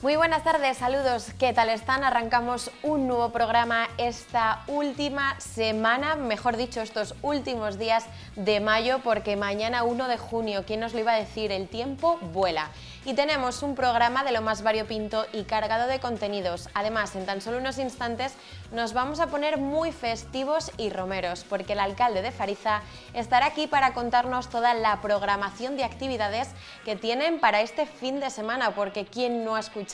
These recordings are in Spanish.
Muy buenas tardes, saludos, ¿qué tal están? Arrancamos un nuevo programa esta última semana, mejor dicho, estos últimos días de mayo, porque mañana 1 de junio, ¿quién nos lo iba a decir? El tiempo vuela. Y tenemos un programa de lo más variopinto y cargado de contenidos. Además, en tan solo unos instantes nos vamos a poner muy festivos y romeros, porque el alcalde de Fariza estará aquí para contarnos toda la programación de actividades que tienen para este fin de semana, porque ¿quién no ha escuchado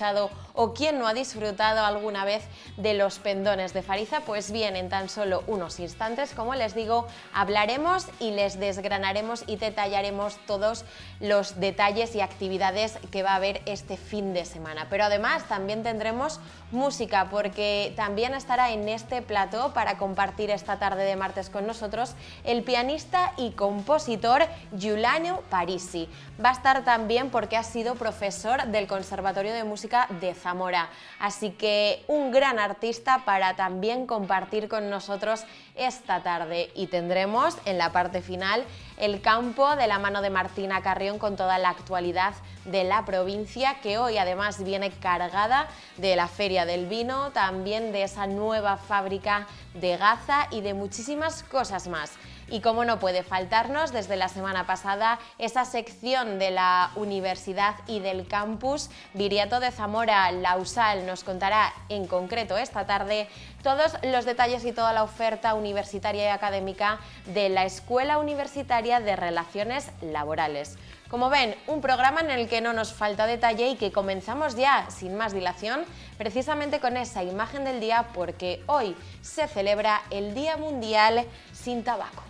o quién no ha disfrutado alguna vez de los pendones de Fariza? Pues bien, en tan solo unos instantes, como les digo, hablaremos y les desgranaremos y detallaremos todos los detalles y actividades que va a haber este fin de semana. Pero además también tendremos música, porque también estará en este plató para compartir esta tarde de martes con nosotros el pianista y compositor Giuliano Parisi. Va a estar también porque ha sido profesor del Conservatorio de Música de Zamora, así que un gran artista para también compartir con nosotros esta tarde. Y tendremos en la parte final el campo de la mano de Martina Carrión con toda la actualidad de la provincia, que hoy además viene cargada de la Feria del Vino, también de esa nueva fábrica de Gaza y de muchísimas cosas más. Y como no puede faltarnos, desde la semana pasada, esa sección de la universidad y del campus, Viriato de Zamora, la USAL, nos contará en concreto esta tarde todos los detalles y toda la oferta universitaria y académica de la Escuela Universitaria de Relaciones Laborales. Como ven, un programa en el que no nos falta detalle y que comenzamos ya, sin más dilación, precisamente con esa imagen del día, porque hoy se celebra el Día Mundial sin Tabaco.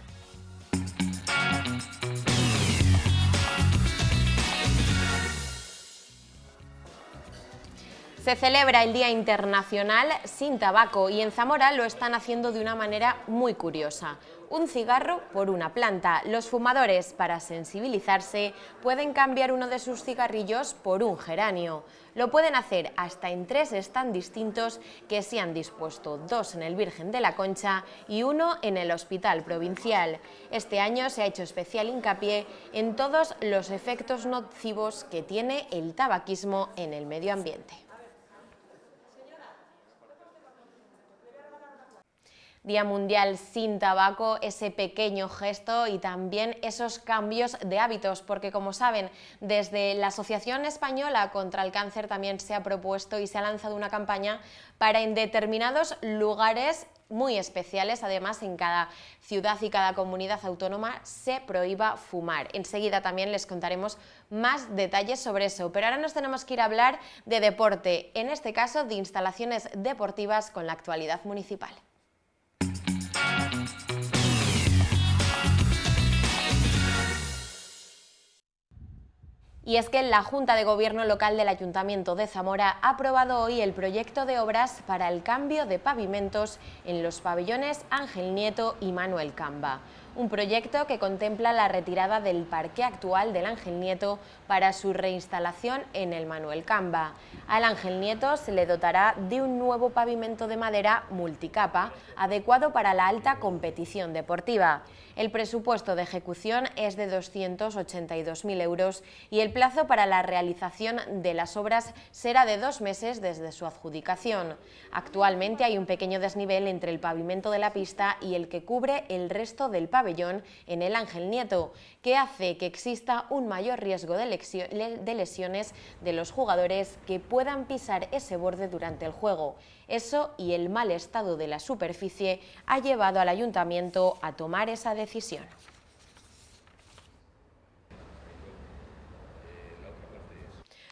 Se celebra el Día Internacional sin Tabaco y en Zamora lo están haciendo de una manera muy curiosa. Un cigarro por una planta. Los fumadores, para sensibilizarse, pueden cambiar uno de sus cigarrillos por un geranio. Lo pueden hacer hasta en 3 stands distintos que se han dispuesto, 2 en el Virgen de la Concha y 1 en el Hospital Provincial. Este año se ha hecho especial hincapié en todos los efectos nocivos que tiene el tabaquismo en el medio ambiente. Día Mundial sin Tabaco, ese pequeño gesto y también esos cambios de hábitos, porque como saben, desde la Asociación Española contra el Cáncer también se ha propuesto y se ha lanzado una campaña para en determinados lugares muy especiales, además en cada ciudad y cada comunidad autónoma se prohíba fumar. Enseguida también les contaremos más detalles sobre eso, pero ahora nos tenemos que ir a hablar de deporte, en este caso de instalaciones deportivas con la actualidad municipal. Y es que la Junta de Gobierno Local del Ayuntamiento de Zamora ha aprobado hoy el proyecto de obras para el cambio de pavimentos en los pabellones Ángel Nieto y Manuel Camba. Un proyecto que contempla la retirada del parqué actual del Ángel Nieto para su reinstalación en el Manuel Camba. Al Ángel Nieto se le dotará de un nuevo pavimento de madera multicapa, adecuado para la alta competición deportiva. El presupuesto de ejecución es de 282.000 euros y el plazo para la realización de las obras será de 2 meses desde su adjudicación. Actualmente hay un pequeño desnivel entre el pavimento de la pista y el que cubre el resto del pabellón en el Ángel Nieto, que hace que exista un mayor riesgo de lesiones de los jugadores que puedan pisar ese borde durante el juego. Eso y el mal estado de la superficie ha llevado al ayuntamiento a tomar esa decisión.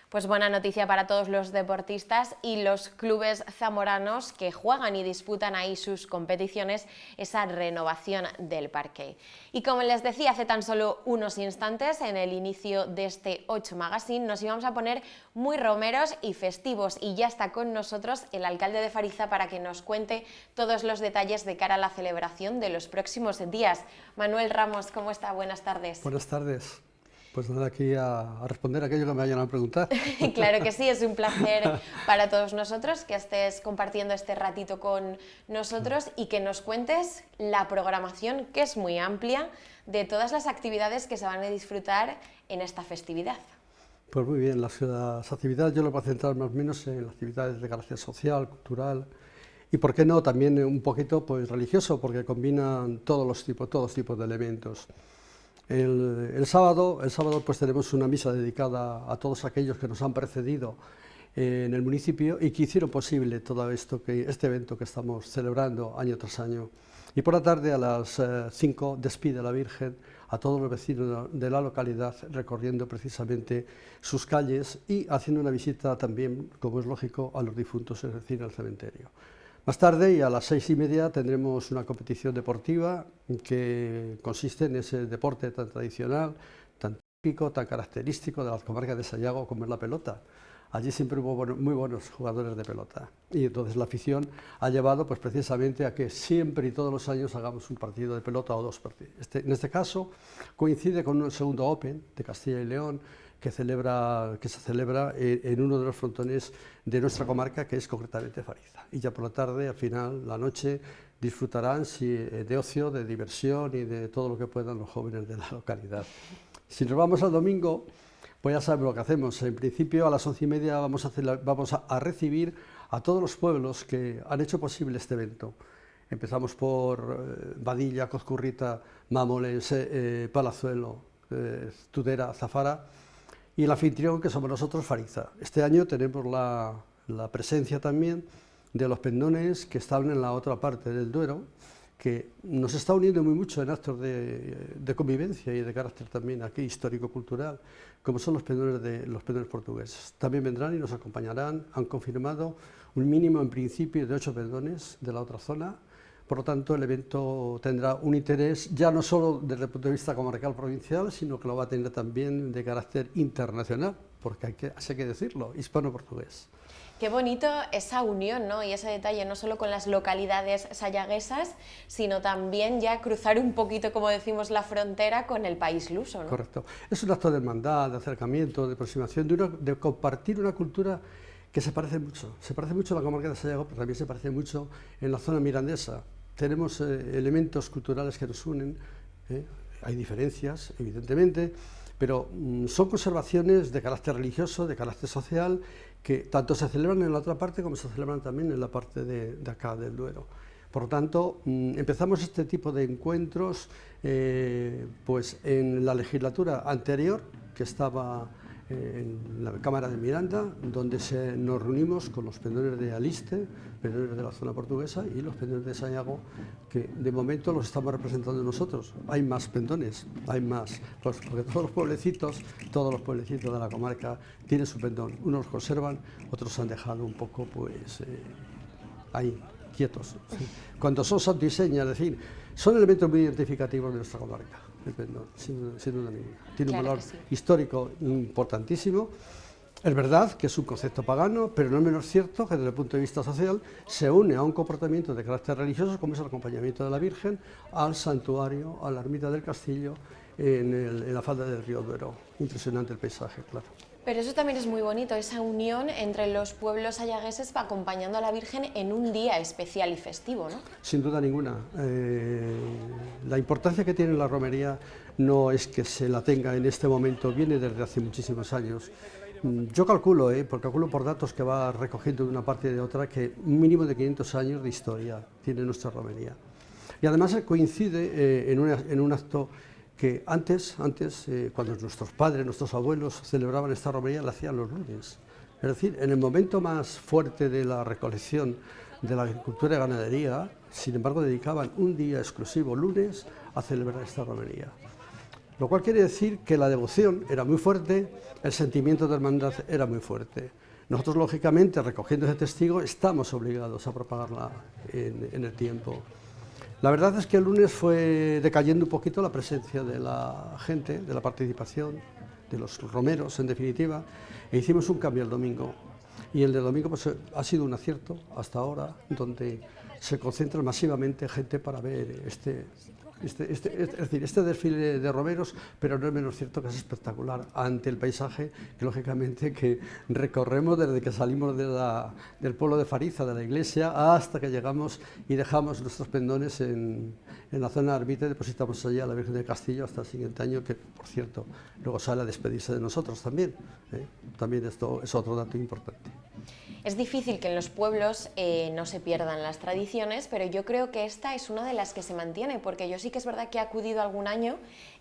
Pues buena noticia para todos los deportistas y los clubes zamoranos que juegan y disputan ahí sus competiciones, esa renovación del parqué. Y como les decía hace tan solo unos instantes, en el inicio de este 8 Magazine, nos íbamos a poner muy romeros y festivos, y ya está con nosotros el alcalde de Fariza para que nos cuente todos los detalles de cara a la celebración de los próximos días. Manuel Ramos, ¿cómo está? Buenas tardes. Buenas tardes. Pues nada, aquí a responder aquello que me vayan a preguntar. Claro que sí, es un placer para todos nosotros que estés compartiendo este ratito con nosotros y que nos cuentes la programación, que es muy amplia, de todas las actividades que se van a disfrutar en esta festividad. Pues muy bien, las actividades yo las voy a centrar más o menos en las actividades de carácter social, cultural y, por qué no, también un poquito pues religioso, porque combinan todos tipos de elementos. El sábado pues tenemos una misa dedicada a todos aquellos que nos han precedido en el municipio y que hicieron posible todo esto, este evento que estamos celebrando año tras año. Y por la tarde a las 5 despide a la Virgen a todos los vecinos de la localidad, recorriendo precisamente sus calles y haciendo una visita también, como es lógico, a los difuntos, es decir, al cementerio. Más tarde, y a las 6:30, tendremos una competición deportiva que consiste en ese deporte tan tradicional, tan típico, tan característico de la comarca de Sayago como es la pelota. Allí siempre hubo muy buenos jugadores de pelota y entonces la afición ha llevado pues, precisamente a que siempre y todos los años hagamos un partido de pelota o dos partidos. En este caso coincide con un segundo Open de Castilla y León que se celebra en uno de los frontones de nuestra comarca, que es concretamente Fariza. Y ya por la tarde, al final, la noche, disfrutarán de ocio, de diversión y de todo lo que puedan los jóvenes de la localidad. Si nos vamos al domingo, pues ya saben lo que hacemos. En principio, a las 11:30 vamos a recibir a todos los pueblos que han hecho posible este evento. Empezamos por Badilla, Cozcurrita, Mámoles, Palazuelo, Tudela, Zafara y el anfitrión, que somos nosotros, Fariza. Este año tenemos la presencia también de los pendones que están en la otra parte del Duero, que nos está uniendo muy mucho en actos de convivencia y de carácter también aquí histórico-cultural, como son los pendones portugueses. También vendrán y nos acompañarán. Han confirmado un mínimo en principio de 8 pendones de la otra zona. Por lo tanto, el evento tendrá un interés ya no solo desde el punto de vista comarcal provincial, sino que lo va a tener también de carácter internacional, porque hay que decirlo, hispano-portugués. Qué bonito esa unión, ¿no? Y ese detalle, no solo con las localidades sayaguesas, sino también ya cruzar un poquito, como decimos, la frontera con el país luso, ¿no? Correcto. Es un acto de hermandad, de acercamiento, de aproximación, de compartir una cultura que se parece mucho. Se parece mucho a la comarca de Sayago, pero también se parece mucho en la zona mirandesa. Tenemos elementos culturales que nos unen, hay diferencias, evidentemente, pero son conservaciones de carácter religioso, de carácter social, que tanto se celebran en la otra parte como se celebran también en la parte de acá del Duero. Por lo tanto, empezamos este tipo de encuentros pues en la legislatura anterior, que estaba en la Cámara de Miranda, donde nos reunimos con los pendones de Aliste, pendones de la zona portuguesa, y los pendones de Sayago, que de momento los estamos representando nosotros. Hay más pendones, hay más, porque todos los pueblecitos de la comarca tienen su pendón. Unos los conservan, otros se han dejado un poco pues ahí, quietos. ¿Sí? Cuando son santo y seña, es decir, son elementos muy identificativos de nuestra comarca, el pendón, sin duda ninguna. Tiene un valor histórico importantísimo. Es verdad que es un concepto pagano, pero no es menos cierto que desde el punto de vista social se une a un comportamiento de carácter religioso, como es el acompañamiento de la Virgen al santuario, a la ermita del castillo, en la falda del río Duero. Impresionante el paisaje, claro. Pero eso también es muy bonito, esa unión entre los pueblos sayagueses acompañando a la Virgen en un día especial y festivo, ¿no? Sin duda ninguna. La importancia que tiene la romería no es que se la tenga en este momento, viene desde hace muchísimos años. Yo calculo, porque calculo por datos que va recogiendo de una parte y de otra, que un mínimo de 500 años de historia tiene nuestra romería. Y además coincide en un acto que antes cuando nuestros padres, nuestros abuelos celebraban esta romería, la hacían los lunes. Es decir, en el momento más fuerte de la recolección de la agricultura y ganadería, sin embargo, dedicaban un día exclusivo, lunes, a celebrar esta romería. Lo cual quiere decir que la devoción era muy fuerte, el sentimiento de hermandad era muy fuerte. Nosotros, lógicamente, recogiendo ese testigo, estamos obligados a propagarla en el tiempo. La verdad es que el lunes fue decayendo un poquito la presencia de la gente, de la participación, de los romeros, en definitiva, e hicimos un cambio el domingo. Y el de domingo pues, ha sido un acierto hasta ahora, donde se concentra masivamente gente para ver es decir, este desfile de romeros, pero no es menos cierto que es espectacular ante el paisaje que lógicamente que recorremos desde que salimos del pueblo de Fariza, de la iglesia, hasta que llegamos y dejamos nuestros pendones en la zona de Armite, depositamos allí a la Virgen del Castillo hasta el siguiente año, que por cierto luego sale a despedirse de nosotros también. También esto es otro dato importante. Es difícil que en los pueblos no se pierdan las tradiciones, pero yo creo que esta es una de las que se mantiene, porque yo sí que es verdad que he acudido algún año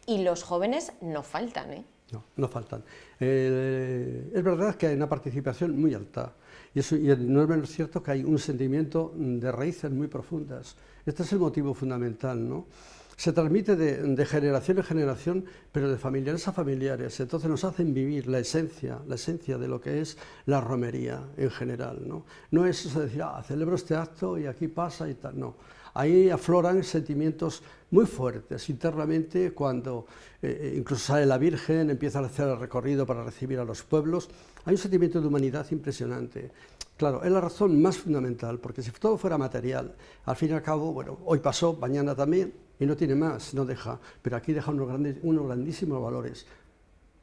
y los jóvenes no faltan, ¿eh? No, no faltan. Es verdad que hay una participación muy alta y no es menos cierto que hay un sentimiento de raíces muy profundas. Este es el motivo fundamental, ¿no? Se transmite de generación en generación, pero de familiares a familiares. Entonces nos hacen vivir la esencia de lo que es la romería en general, ¿no? No es eso de decir, celebro este acto y aquí pasa y tal, no. Ahí afloran sentimientos muy fuertes internamente cuando incluso sale la Virgen, empieza a hacer el recorrido para recibir a los pueblos. Hay un sentimiento de humanidad impresionante. Claro, es la razón más fundamental, porque si todo fuera material, al fin y al cabo, bueno, hoy pasó, mañana también, y no tiene más, no deja, pero aquí deja unos grandísimos valores.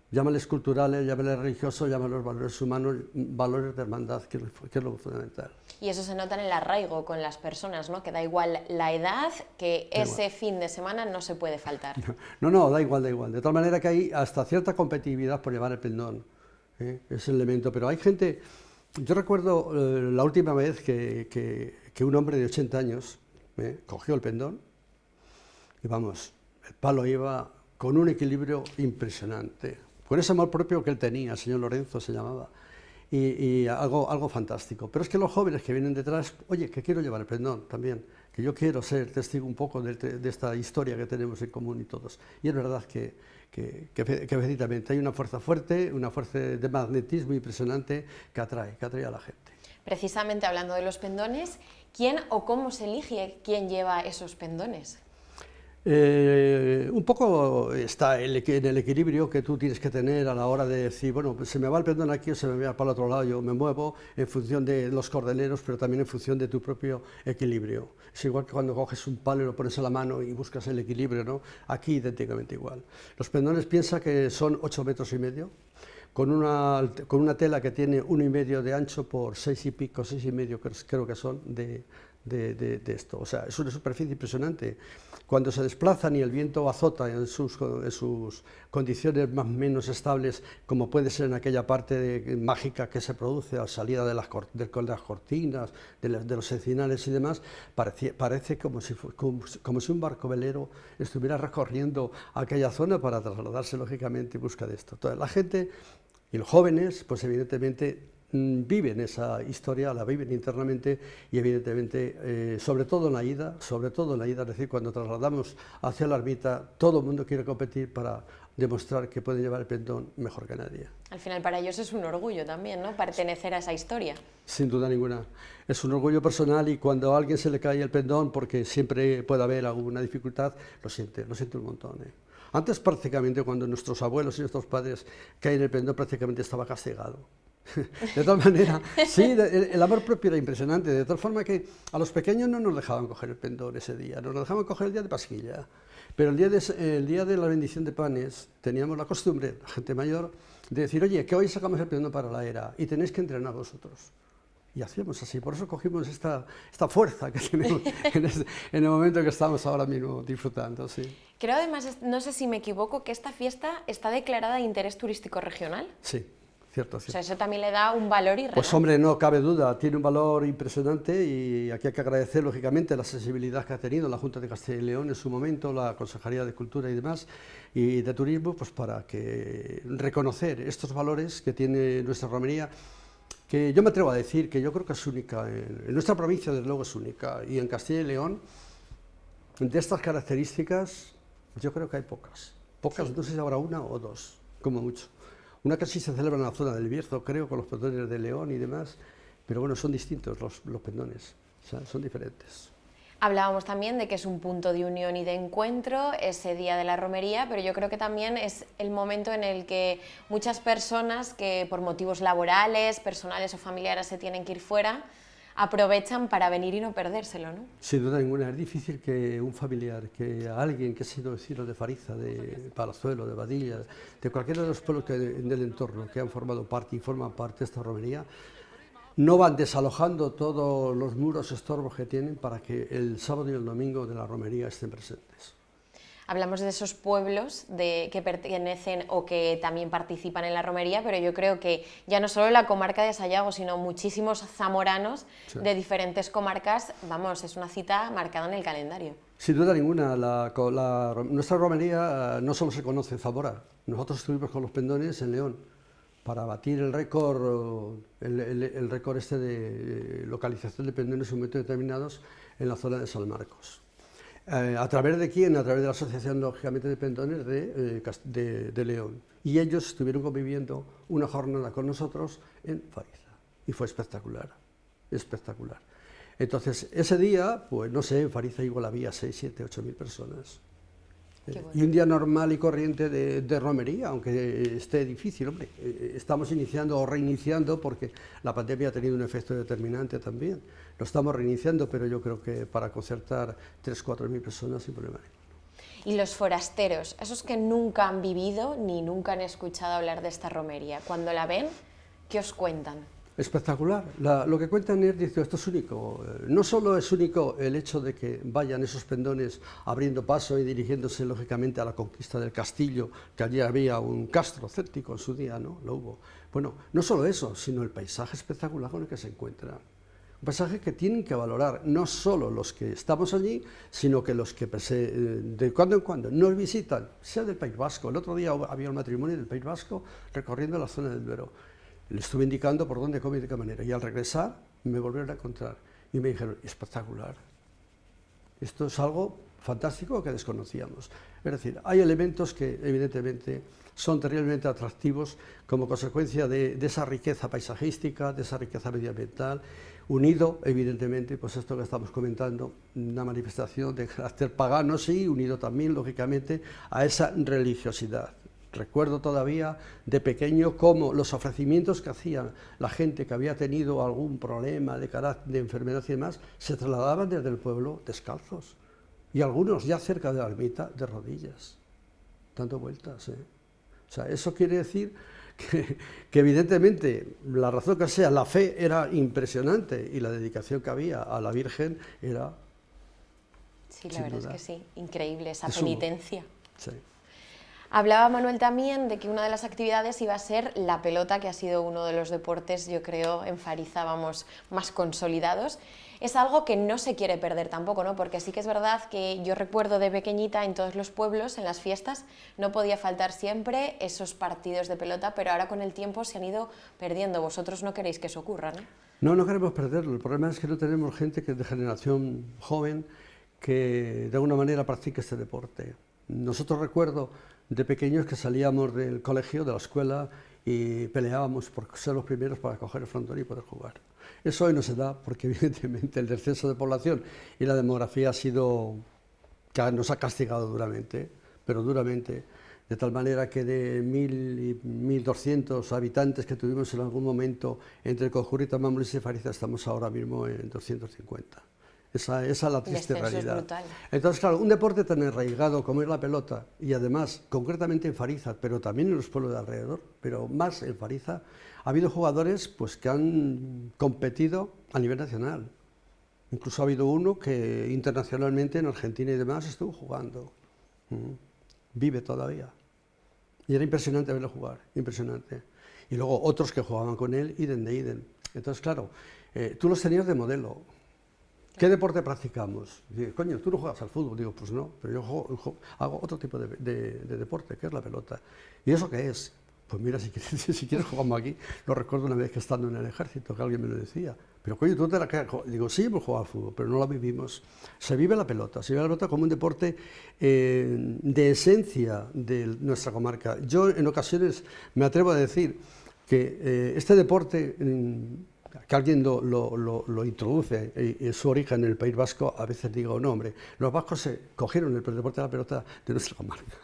Llámales culturales, llámales religiosos, llámales valores humanos, valores de hermandad, que es lo fundamental. Y eso se nota en el arraigo con las personas, ¿no? Que da igual la edad, que ese fin de semana no se puede faltar. No, da igual, da igual. De tal manera que hay hasta cierta competitividad por llevar el pendón, es el elemento. Pero hay gente, yo recuerdo la última vez que un hombre de 80 años cogió el pendón y vamos, el palo iba con un equilibrio impresionante, con ese amor propio que él tenía, el señor Lorenzo se llamaba, y algo fantástico. Pero es que los jóvenes que vienen detrás, oye, que quiero llevar el pendón también, que yo quiero ser testigo un poco de esta historia que tenemos en común y todos. Y es verdad que efectivamente hay una fuerza fuerte, una fuerza de magnetismo impresionante que atrae a la gente. Precisamente hablando de los pendones, ¿quién o cómo se elige quién lleva esos pendones? Un poco está en el equilibrio que tú tienes que tener a la hora de decir, bueno, pues se me va el pendón aquí o se me va para el otro lado, yo me muevo en función de los cordeleros, pero también en función de tu propio equilibrio. Es igual que cuando coges un palo y lo pones a la mano y buscas el equilibrio, ¿no? Aquí idénticamente igual. Los pendones piensa que son 8,5 metros, con una tela que tiene 1,5 de ancho por 6 y pico, 6,5 creo que son de esto. O sea, es una superficie impresionante. Cuando se desplazan y el viento azota en sus condiciones más o menos estables, como puede ser en aquella parte mágica que se produce a la salida de las cortinas, de los encinales y demás, parece como si un barco velero estuviera recorriendo aquella zona para trasladarse lógicamente en busca de esto. Entonces, la gente y los jóvenes, pues evidentemente, viven esa historia, la viven internamente y evidentemente, sobre todo en la ida, es decir, cuando trasladamos hacia la ermita, todo el mundo quiere competir para demostrar que puede llevar el pendón mejor que nadie. Al final para ellos es un orgullo también, ¿no? Pertenecer a esa historia. Sin duda ninguna. Es un orgullo personal y cuando a alguien se le cae el pendón, porque siempre puede haber alguna dificultad, lo siente un montón. Antes prácticamente, cuando nuestros abuelos y nuestros padres caen el pendón, prácticamente estaba castigado. De tal manera, sí, el amor propio era impresionante, de tal forma que a los pequeños no nos dejaban coger el pendón ese día, nos lo dejaban coger el día de Pasquilla, pero el día de la bendición de panes teníamos la costumbre, la gente mayor, de decir, oye, que hoy sacamos el pendón para la era y tenéis que entrenar vosotros. Y hacíamos así, por eso cogimos esta fuerza que tenemos en el momento que estamos ahora mismo disfrutando. Sí. Creo además, no sé si me equivoco, que esta fiesta está declarada de interés turístico regional. Sí. Cierto. O sea, eso también le da un valor irreal. Pues hombre, no cabe duda, tiene un valor impresionante y aquí hay que agradecer lógicamente la sensibilidad que ha tenido la Junta de Castilla y León en su momento, la Consejería de Cultura y demás, y de Turismo, pues para que reconocer estos valores que tiene nuestra romería, que yo me atrevo a decir que yo creo que es única, en nuestra provincia desde luego es única, y en Castilla y León, de estas características, yo creo que hay pocas, sí. No sé si habrá una o dos, como mucho. Una que sí se celebra en la zona del Bierzo, creo, con los pendones de León y demás, pero bueno, son distintos los pendones, o sea, son diferentes. Hablábamos también de que es un punto de unión y de encuentro ese día de la romería, pero yo creo que también es el momento en el que muchas personas que por motivos laborales, personales o familiares se tienen que ir fuera, aprovechan para venir y no perdérselo, ¿no? Sin duda ninguna, es difícil que un familiar, que a alguien que ha sido vecino de Fariza, de Palazuelo, de Badilla, de cualquiera de los pueblos del entorno que han formado parte y forman parte de esta romería, no van desalojando todos los muros estorbos que tienen para que el sábado y el domingo de la romería estén presentes. Hablamos de esos pueblos que pertenecen o que también participan en la romería, pero yo creo que ya no solo la comarca de Sayago, sino muchísimos zamoranos de diferentes comarcas, vamos, es una cita marcada en el calendario. Sin duda ninguna, nuestra romería no solo se conoce en Zamora, nosotros estuvimos con los pendones en León para batir el récord, el récord este de localización de pendones en momentos determinados en la zona de San Marcos. ¿A través de quién? A través de la Asociación, lógicamente, de Pendones de León. Y ellos estuvieron conviviendo una jornada con nosotros en Fariza. Y fue espectacular, espectacular. Entonces, ese día, pues no sé, en Fariza igual había 6, 7, 8 mil personas. Bueno. Y un día normal y corriente de romería, aunque esté difícil, hombre, estamos iniciando o reiniciando porque la pandemia ha tenido un efecto determinante también. Lo estamos reiniciando, pero yo creo que para concertar 3, 4 mil personas sin problema ninguno. Y los forasteros, esos que nunca han vivido ni nunca han escuchado hablar de esta romería, cuando la ven, ¿qué os cuentan? Espectacular. Lo que cuentan es, dice, esto es único. No solo es único el hecho de que vayan esos pendones abriendo paso y dirigiéndose lógicamente a la conquista del castillo, que allí había un castro céltico en su día, ¿no? Lo hubo. Bueno, no solo eso, sino el paisaje espectacular con el que se encuentran. Un paisaje que tienen que valorar no solo los que estamos allí, sino que los que de cuando en cuando nos visitan, sea del País Vasco. El otro día había un matrimonio del País Vasco recorriendo la zona del Duero. Le estuve indicando por dónde comer y de qué manera. Y al regresar me volvieron a encontrar y me dijeron, espectacular. Esto es algo fantástico que desconocíamos. Es decir, hay elementos que evidentemente son terriblemente atractivos como consecuencia de esa riqueza paisajística, de esa riqueza medioambiental, unido evidentemente, pues esto que estamos comentando, una manifestación de carácter pagano, sí, unido también lógicamente a esa religiosidad. Recuerdo todavía de pequeño cómo los ofrecimientos que hacían la gente que había tenido algún problema de enfermedad y demás, se trasladaban desde el pueblo descalzos. Y algunos ya cerca de la ermita de rodillas, dando vueltas. O sea, eso quiere decir que evidentemente, la razón que sea, la fe era impresionante y la dedicación que había a la Virgen era... Sí, la verdad es que sí, increíble esa penitencia. Sí. Hablaba Manuel también de que una de las actividades iba a ser la pelota, que ha sido uno de los deportes, yo creo, en Fariza, vamos, más consolidados. Es algo que no se quiere perder tampoco, ¿no? Porque sí que es verdad que yo recuerdo de pequeñita en todos los pueblos, en las fiestas, no podía faltar siempre esos partidos de pelota, pero ahora con el tiempo se han ido perdiendo. Vosotros no queréis que eso ocurra, ¿no? No, no queremos perderlo. El problema es que no tenemos gente que es de generación joven que de alguna manera practique este deporte. Nosotros recuerdo de pequeños que salíamos del colegio, de la escuela, y peleábamos por ser los primeros para coger el frontón y poder jugar. Eso hoy no se da porque evidentemente el descenso de población y la demografía nos ha castigado duramente, pero duramente, de tal manera que de 1.000 y 1.200 habitantes que tuvimos en algún momento entre Conjurrita, Mamlis y Fariza, estamos ahora mismo en 250. Esa es la triste realidad. Entonces, claro, un deporte tan arraigado como es la pelota, y además, concretamente en Fariza, pero también en los pueblos de alrededor, pero más en Fariza, ha habido jugadores pues, que han competido a nivel nacional. Incluso ha habido uno que internacionalmente en Argentina y demás estuvo jugando. Vive todavía. Y era impresionante verlo jugar, impresionante. Y luego otros que jugaban con él, idem de idem. Entonces, claro, tú los tenías de modelo. ¿Qué deporte practicamos? Digo, coño, tú no juegas al fútbol. Digo, pues no, pero yo hago otro tipo de deporte, que es la pelota. ¿Y eso qué es? Pues mira, si quieres jugamos aquí. Lo recuerdo una vez que estando en el ejército, que alguien me lo decía. Pero coño, tú te la quedas. Digo, sí, hemos jugado al fútbol, pero no la vivimos. Se vive la pelota como un deporte de esencia de nuestra comarca. Yo en ocasiones me atrevo a decir que este deporte... que alguien lo introduce y su origen en el País Vasco, a veces digo, no hombre, los vascos se cogieron el deporte de la pelota de nuestra comarca.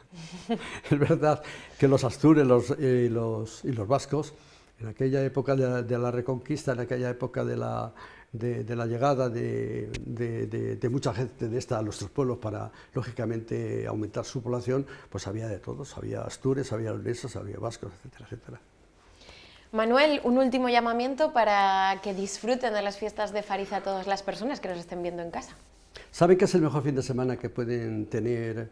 Es verdad que los astures y los vascos, en aquella época de la Reconquista, en aquella época de la de la llegada de mucha gente de esta a nuestros pueblos para, lógicamente, aumentar su población, pues había de todos, había astures, había albeses, había vascos, etcétera, etcétera. Manuel, un último llamamiento para que disfruten de las fiestas de Fariza todas las personas que nos estén viendo en casa. Saben que es el mejor fin de semana que pueden tener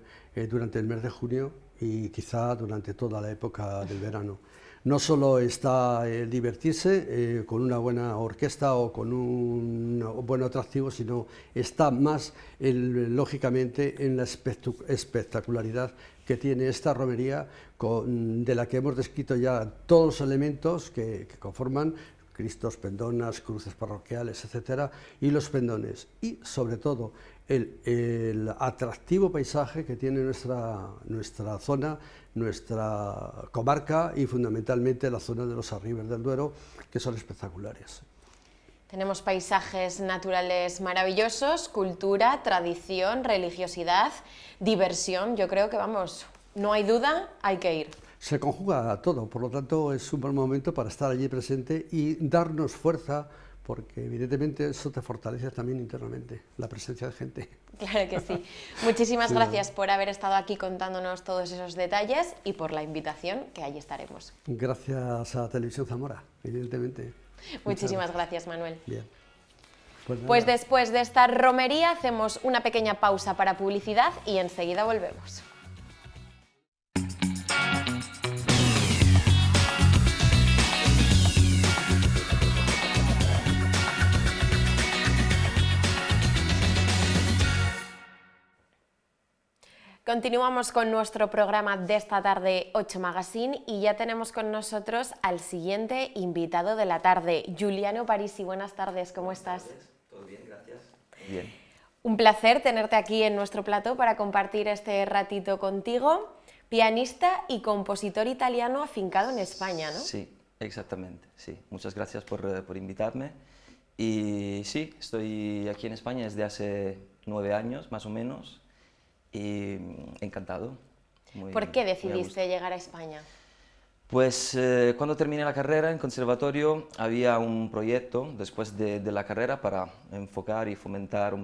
durante el mes de junio y quizá durante toda la época del verano. No solo está el divertirse con una buena orquesta o con un buen atractivo, sino está más, lógicamente, en la espectacularidad que tiene esta romería, de la que hemos descrito ya todos los elementos que conforman Cristos, pendonas, cruces parroquiales, etcétera, y los pendones. Y, sobre todo, el atractivo paisaje que tiene nuestra zona, nuestra comarca y, fundamentalmente, la zona de los Arribes del Duero, que son espectaculares. Tenemos paisajes naturales maravillosos, cultura, tradición, religiosidad, diversión. Yo creo que, vamos, no hay duda, hay que ir. Se conjuga todo, por lo tanto es un buen momento para estar allí presente y darnos fuerza, porque evidentemente eso te fortalece también internamente, la presencia de gente. Claro que sí. Muchísimas gracias por haber estado aquí contándonos todos esos detalles y por la invitación, que allí estaremos. Gracias a Televisión Zamora, evidentemente. Muchísimas gracias, Manuel. Bien. Pues después de esta romería hacemos una pequeña pausa para publicidad y enseguida volvemos. Continuamos con nuestro programa de esta tarde 8 Magazine y ya tenemos con nosotros al siguiente invitado de la tarde, Giuliano Parisi. Buenas tardes, ¿cómo estás? Todo bien, gracias. Bien. Un placer tenerte aquí en nuestro plató para compartir este ratito contigo. Pianista y compositor italiano afincado en España, ¿no? Sí, exactamente, sí. Muchas gracias por invitarme. Y sí, estoy aquí en España desde hace 9 años, más o menos. Y encantado. ¿Por qué decidiste llegar a España? Pues cuando terminé la carrera en conservatorio había un proyecto después de la carrera para enfocar y fomentar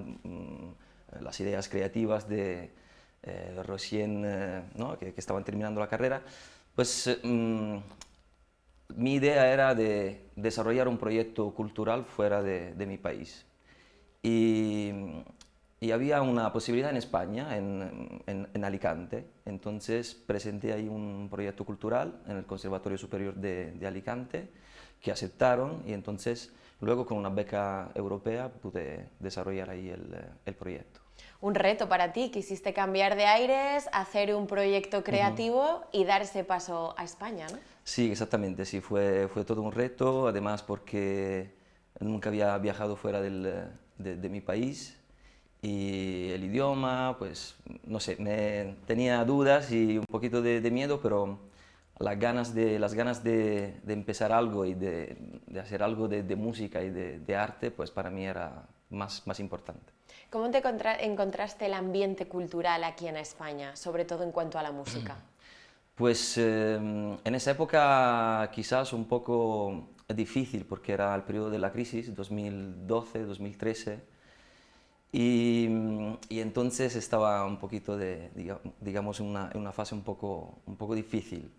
las ideas creativas de ¿no? que estaban terminando la carrera. Pues mi idea era de desarrollar un proyecto cultural fuera de mi país. Y había una posibilidad en España, en Alicante. Entonces presenté ahí un proyecto cultural en el Conservatorio Superior de Alicante, que aceptaron, y entonces luego con una beca europea pude desarrollar ahí el proyecto. Un reto para ti, quisiste cambiar de aires, hacer un proyecto creativo y dar ese paso a España, ¿no? Sí, exactamente, sí, fue todo un reto, además porque nunca había viajado fuera de mi país. Y el idioma, pues, no sé, tenía dudas y un poquito de miedo, pero las ganas de empezar algo y de hacer algo de música y de arte, pues para mí era más importante. ¿Cómo te encontraste el ambiente cultural aquí en España, sobre todo en cuanto a la música? Pues en esa época quizás un poco difícil, porque era el periodo de la crisis, 2012-2013. Y entonces estaba un poquito digamos, en una fase un poco difícil.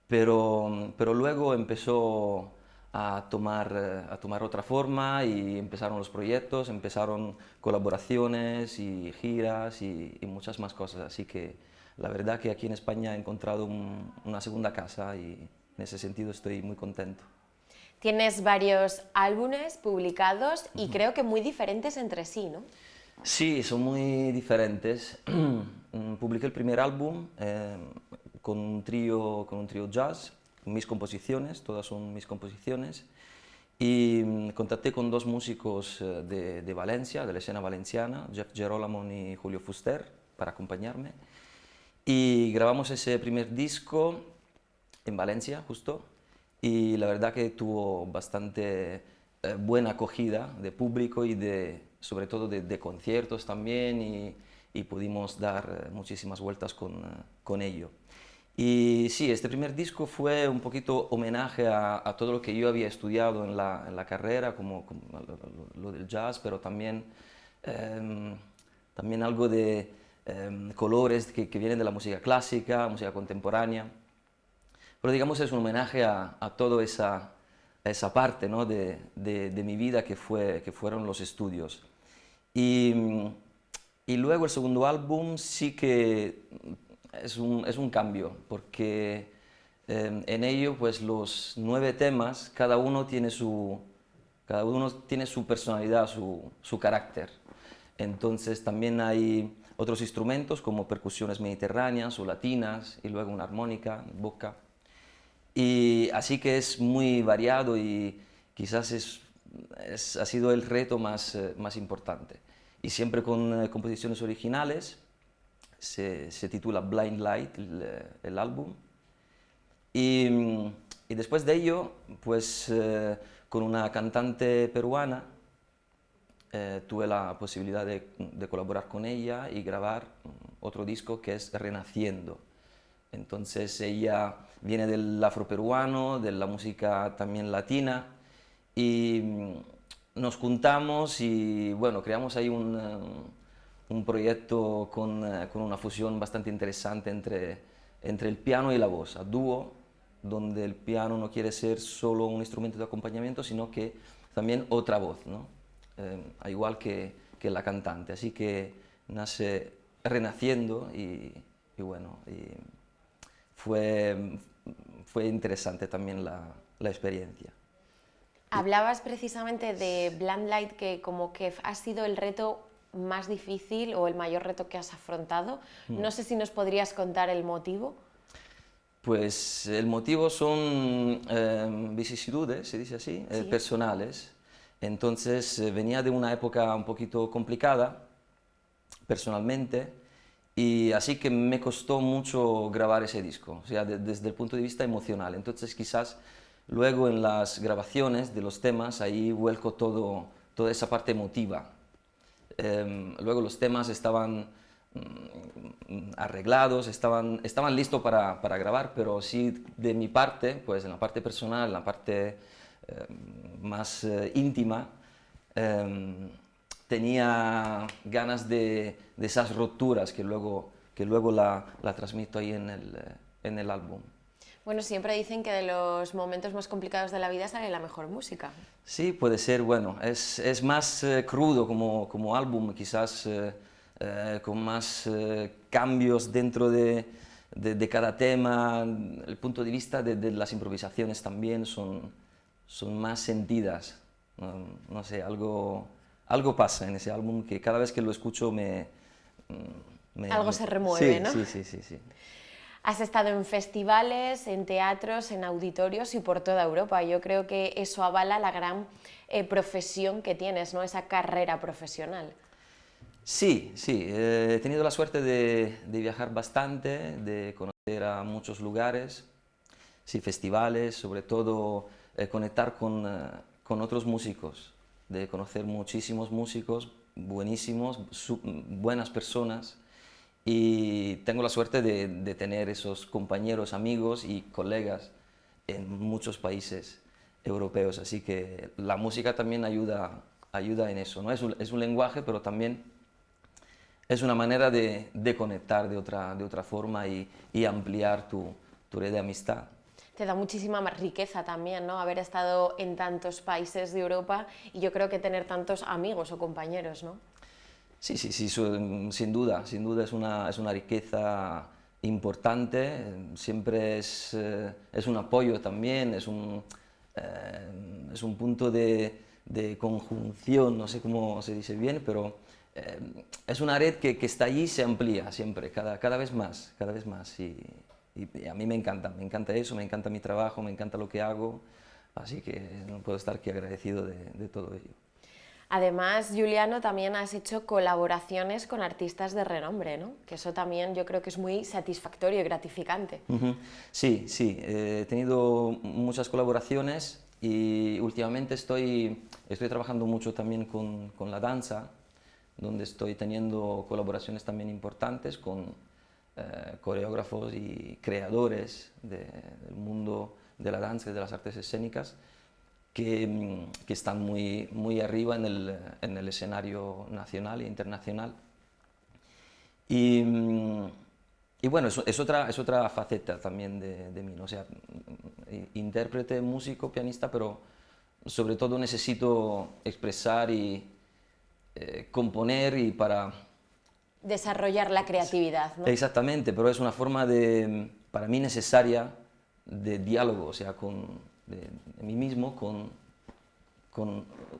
Pero luego empezó a tomar otra forma y empezaron los proyectos, empezaron colaboraciones y giras y muchas más cosas. Así que la verdad que aquí en España he encontrado una segunda casa y en ese sentido estoy muy contento. Tienes varios álbumes publicados y creo que muy diferentes entre sí, ¿no? Sí, son muy diferentes. Publiqué el primer álbum con un trío jazz, mis composiciones, todas son mis composiciones, y contacté con 2 músicos de Valencia, de la escena valenciana, Jeff Gerolamo y Julio Fuster, para acompañarme, y grabamos ese primer disco en Valencia, justo. Y la verdad que tuvo bastante buena acogida de público y sobre todo de conciertos también, y pudimos dar muchísimas vueltas con ello. Y sí, este primer disco fue un poquito homenaje a todo lo que yo había estudiado en la carrera, como lo del jazz, pero también, también algo de colores que vienen de la música clásica, música contemporánea. Pero digamos es un homenaje a toda esa parte, ¿no? de mi vida que fueron los estudios. Y, y luego el segundo álbum sí que es un cambio, porque en ello pues los 9 temas, cada uno tiene su personalidad, su carácter. Entonces también hay otros instrumentos como percusiones mediterráneas o latinas y luego una armónica, boca. Y así que es muy variado y quizás ha sido el reto más importante. Y siempre con composiciones originales, se titula Blind Light el álbum. Y después de ello, pues con una cantante peruana, tuve la posibilidad de colaborar con ella y grabar otro disco que es Renaciendo. Entonces ella viene del afroperuano, de la música también latina y nos juntamos y bueno, creamos ahí un proyecto con una fusión bastante interesante entre el piano y la voz, a dúo, donde el piano no quiere ser solo un instrumento de acompañamiento, sino que también otra voz, ¿no? Igual que la cantante. Así que nace Renaciendo y bueno, fue interesante también la experiencia. Hablabas precisamente de Blind Light, que como que ha sido el reto más difícil o el mayor reto que has afrontado. No sé si nos podrías contar el motivo. Pues el motivo son vicisitudes, se dice así, Sí. personales. Entonces venía de una época un poquito complicada personalmente y así que me costó mucho grabar ese disco, o sea, desde el punto de vista emocional. Entonces quizás luego en las grabaciones de los temas ahí vuelco toda esa parte emotiva. Luego los temas estaban arreglados, estaban listos para grabar, pero sí de mi parte, pues en la parte personal, en la parte más íntima, tenía ganas de esas rupturas que luego la transmito ahí en el álbum. Bueno, siempre dicen que de los momentos más complicados de la vida sale la mejor música. Sí, puede ser, bueno, es más crudo como álbum, quizás con más cambios dentro de cada tema. El punto de vista de las improvisaciones también son más sentidas. No sé, algo pasa en ese álbum que cada vez que lo escucho Algo se remueve, sí, ¿no? Sí. Has estado en festivales, en teatros, en auditorios y por toda Europa. Yo creo que eso avala la gran profesión que tienes, ¿no? Esa carrera profesional. Sí, he tenido la suerte de viajar bastante, de conocer a muchos lugares, sí, festivales, sobre todo conectar con otros músicos, de conocer muchísimos músicos buenísimos, buenas personas. Y tengo la suerte de tener esos compañeros, amigos y colegas en muchos países europeos, así que la música también ayuda en eso, ¿no? Es un lenguaje, pero también es una manera de conectar de otra forma y ampliar tu red de amistad. Te da muchísima más riqueza también, ¿no? Haber estado en tantos países de Europa y yo creo que tener tantos amigos o compañeros, ¿no? Sí, sin duda es una riqueza importante, siempre es un apoyo también, es un punto de conjunción, no sé cómo se dice bien, pero es una red que está allí y se amplía siempre, cada vez más, y a mí me encanta eso, me encanta mi trabajo, me encanta lo que hago, así que no puedo estar aquí agradecido de todo ello. Además, Juliano, también has hecho colaboraciones con artistas de renombre, ¿no? Que eso también yo creo que es muy satisfactorio y gratificante. Sí, he tenido muchas colaboraciones y últimamente estoy trabajando mucho también con la danza, donde estoy teniendo colaboraciones también importantes con coreógrafos y creadores del mundo de la danza y de las artes escénicas que están muy arriba en el escenario nacional e internacional. Y bueno, es otra faceta también de mí, ¿no? O sea, intérprete, músico, pianista, pero sobre todo necesito expresar y componer y para... Desarrollar la creatividad, ¿no? Exactamente, pero es una forma para mí necesaria de diálogo, o sea, de mí mismo con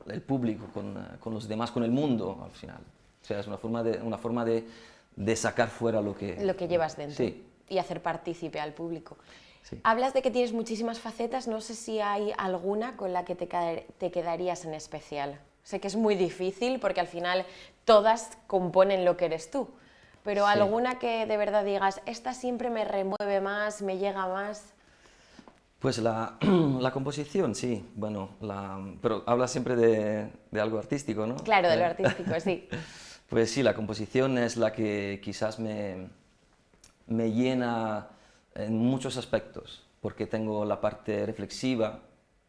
el público, con los demás, con el mundo al final. O sea, es una forma de sacar fuera lo que llevas dentro, sí. Y hacer partícipe al público. Sí. Hablas de que tienes muchísimas facetas, no sé si hay alguna con la que te quedarías en especial. Sé que es muy difícil porque al final todas componen lo que eres tú, pero Sí. alguna que de verdad digas, esta siempre me remueve más, me llega más. Pues la composición, sí, bueno, pero hablas siempre de algo artístico, ¿no? Claro, de lo artístico, sí. Pues sí, la composición es la que quizás me llena en muchos aspectos, porque tengo la parte reflexiva,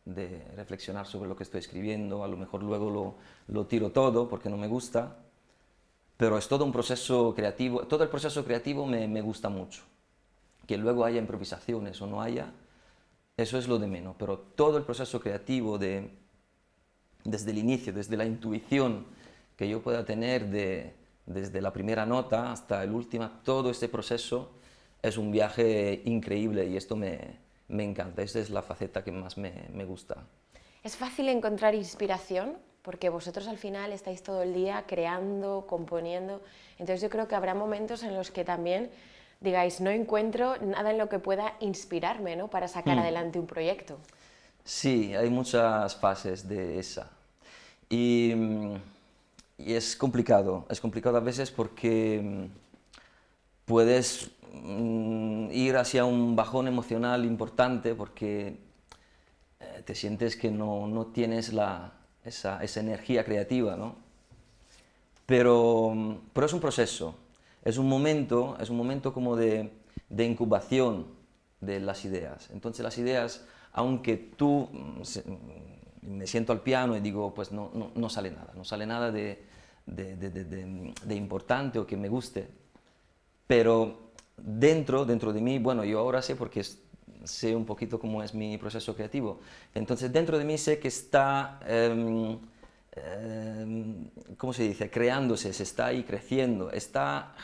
de reflexionar sobre lo que estoy escribiendo, a lo mejor luego lo tiro todo porque no me gusta, pero es todo un proceso creativo, todo el proceso creativo me gusta mucho. Que luego haya improvisaciones o no haya, eso es lo de menos, pero todo el proceso creativo desde el inicio, desde la intuición que yo pueda tener desde la primera nota hasta el último, todo este proceso es un viaje increíble y esto me encanta, esta es la faceta que más me gusta. ¿Es fácil encontrar inspiración? Porque vosotros al final estáis todo el día creando, componiendo, entonces yo creo que habrá momentos en los que también digáis, no encuentro nada en lo que pueda inspirarme, ¿no? Para sacar adelante un proyecto. Sí, hay muchas fases de esa. Y es complicado a veces porque puedes ir hacia un bajón emocional importante porque te sientes que no tienes esa energía creativa, ¿no? Pero es un proceso, es un momento como de incubación de las ideas. Entonces las ideas, aunque tú me siento al piano y digo, pues no sale nada de importante o que me guste, pero dentro de mí, bueno, yo ahora sé porque sé un poquito cómo es mi proceso creativo, entonces dentro de mí sé que está, ¿cómo se dice?, creándose, se está ahí creciendo, está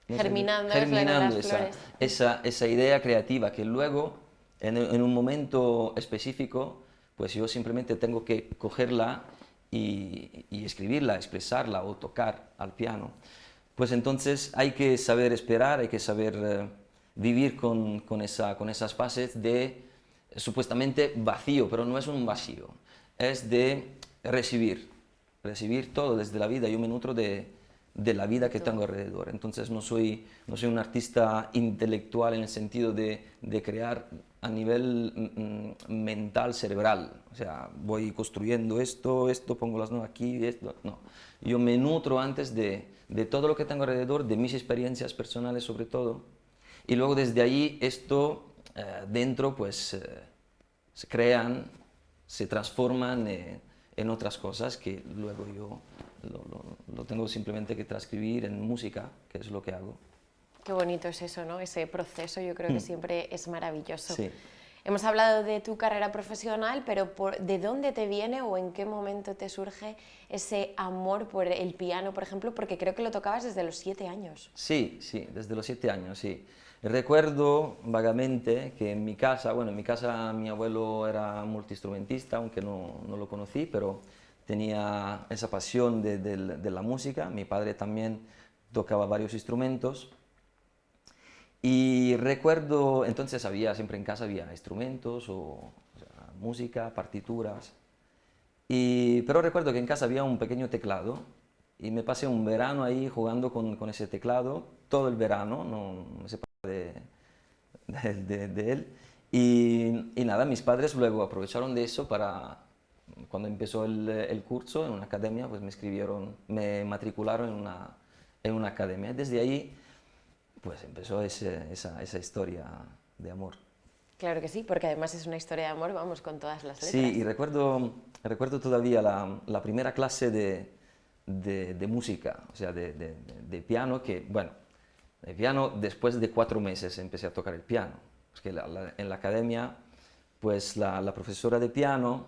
germinando esa idea creativa que luego, en un momento específico, pues yo simplemente tengo que cogerla y escribirla, expresarla o tocar al piano. Pues entonces hay que saber esperar, hay que saber vivir con esas fases de supuestamente vacío, pero no es un vacío, es de recibir todo desde la vida. Yo me nutro de la vida que tengo alrededor, entonces no soy un artista intelectual en el sentido de crear a nivel mental, cerebral, o sea, voy construyendo esto, pongo las notas aquí, esto, no. Yo me nutro antes de todo lo que tengo alrededor, de mis experiencias personales sobre todo, y luego desde ahí esto dentro pues se crean, se transforman en otras cosas que luego yo lo tengo simplemente que transcribir en música, que es lo que hago. Qué bonito es eso, ¿no? Ese proceso yo creo que siempre es maravilloso. Sí. Hemos hablado de tu carrera profesional, pero ¿de dónde te viene o en qué momento te surge ese amor por el piano, por ejemplo? Porque creo que lo tocabas desde los 7 años. Sí, desde los 7 años, sí. Recuerdo vagamente que en mi casa mi abuelo era multiinstrumentista, aunque no lo conocí, pero tenía esa pasión de la música. Mi padre también tocaba varios instrumentos. Y recuerdo, entonces siempre en casa había instrumentos, o sea, música, partituras. Pero recuerdo que en casa había un pequeño teclado y me pasé un verano ahí jugando con ese teclado, todo el verano, no me separé de él. Y nada, mis padres luego aprovecharon de eso para, cuando empezó el curso en una academia, pues me matricularon en una academia. Desde ahí pues empezó esa historia de amor. Claro que sí, porque además es una historia de amor, vamos, con todas las letras. Sí, y recuerdo todavía la primera clase de música, o sea, de piano, que, bueno, de piano después de 4 meses empecé a tocar el piano. Porque en la academia, pues la profesora de piano,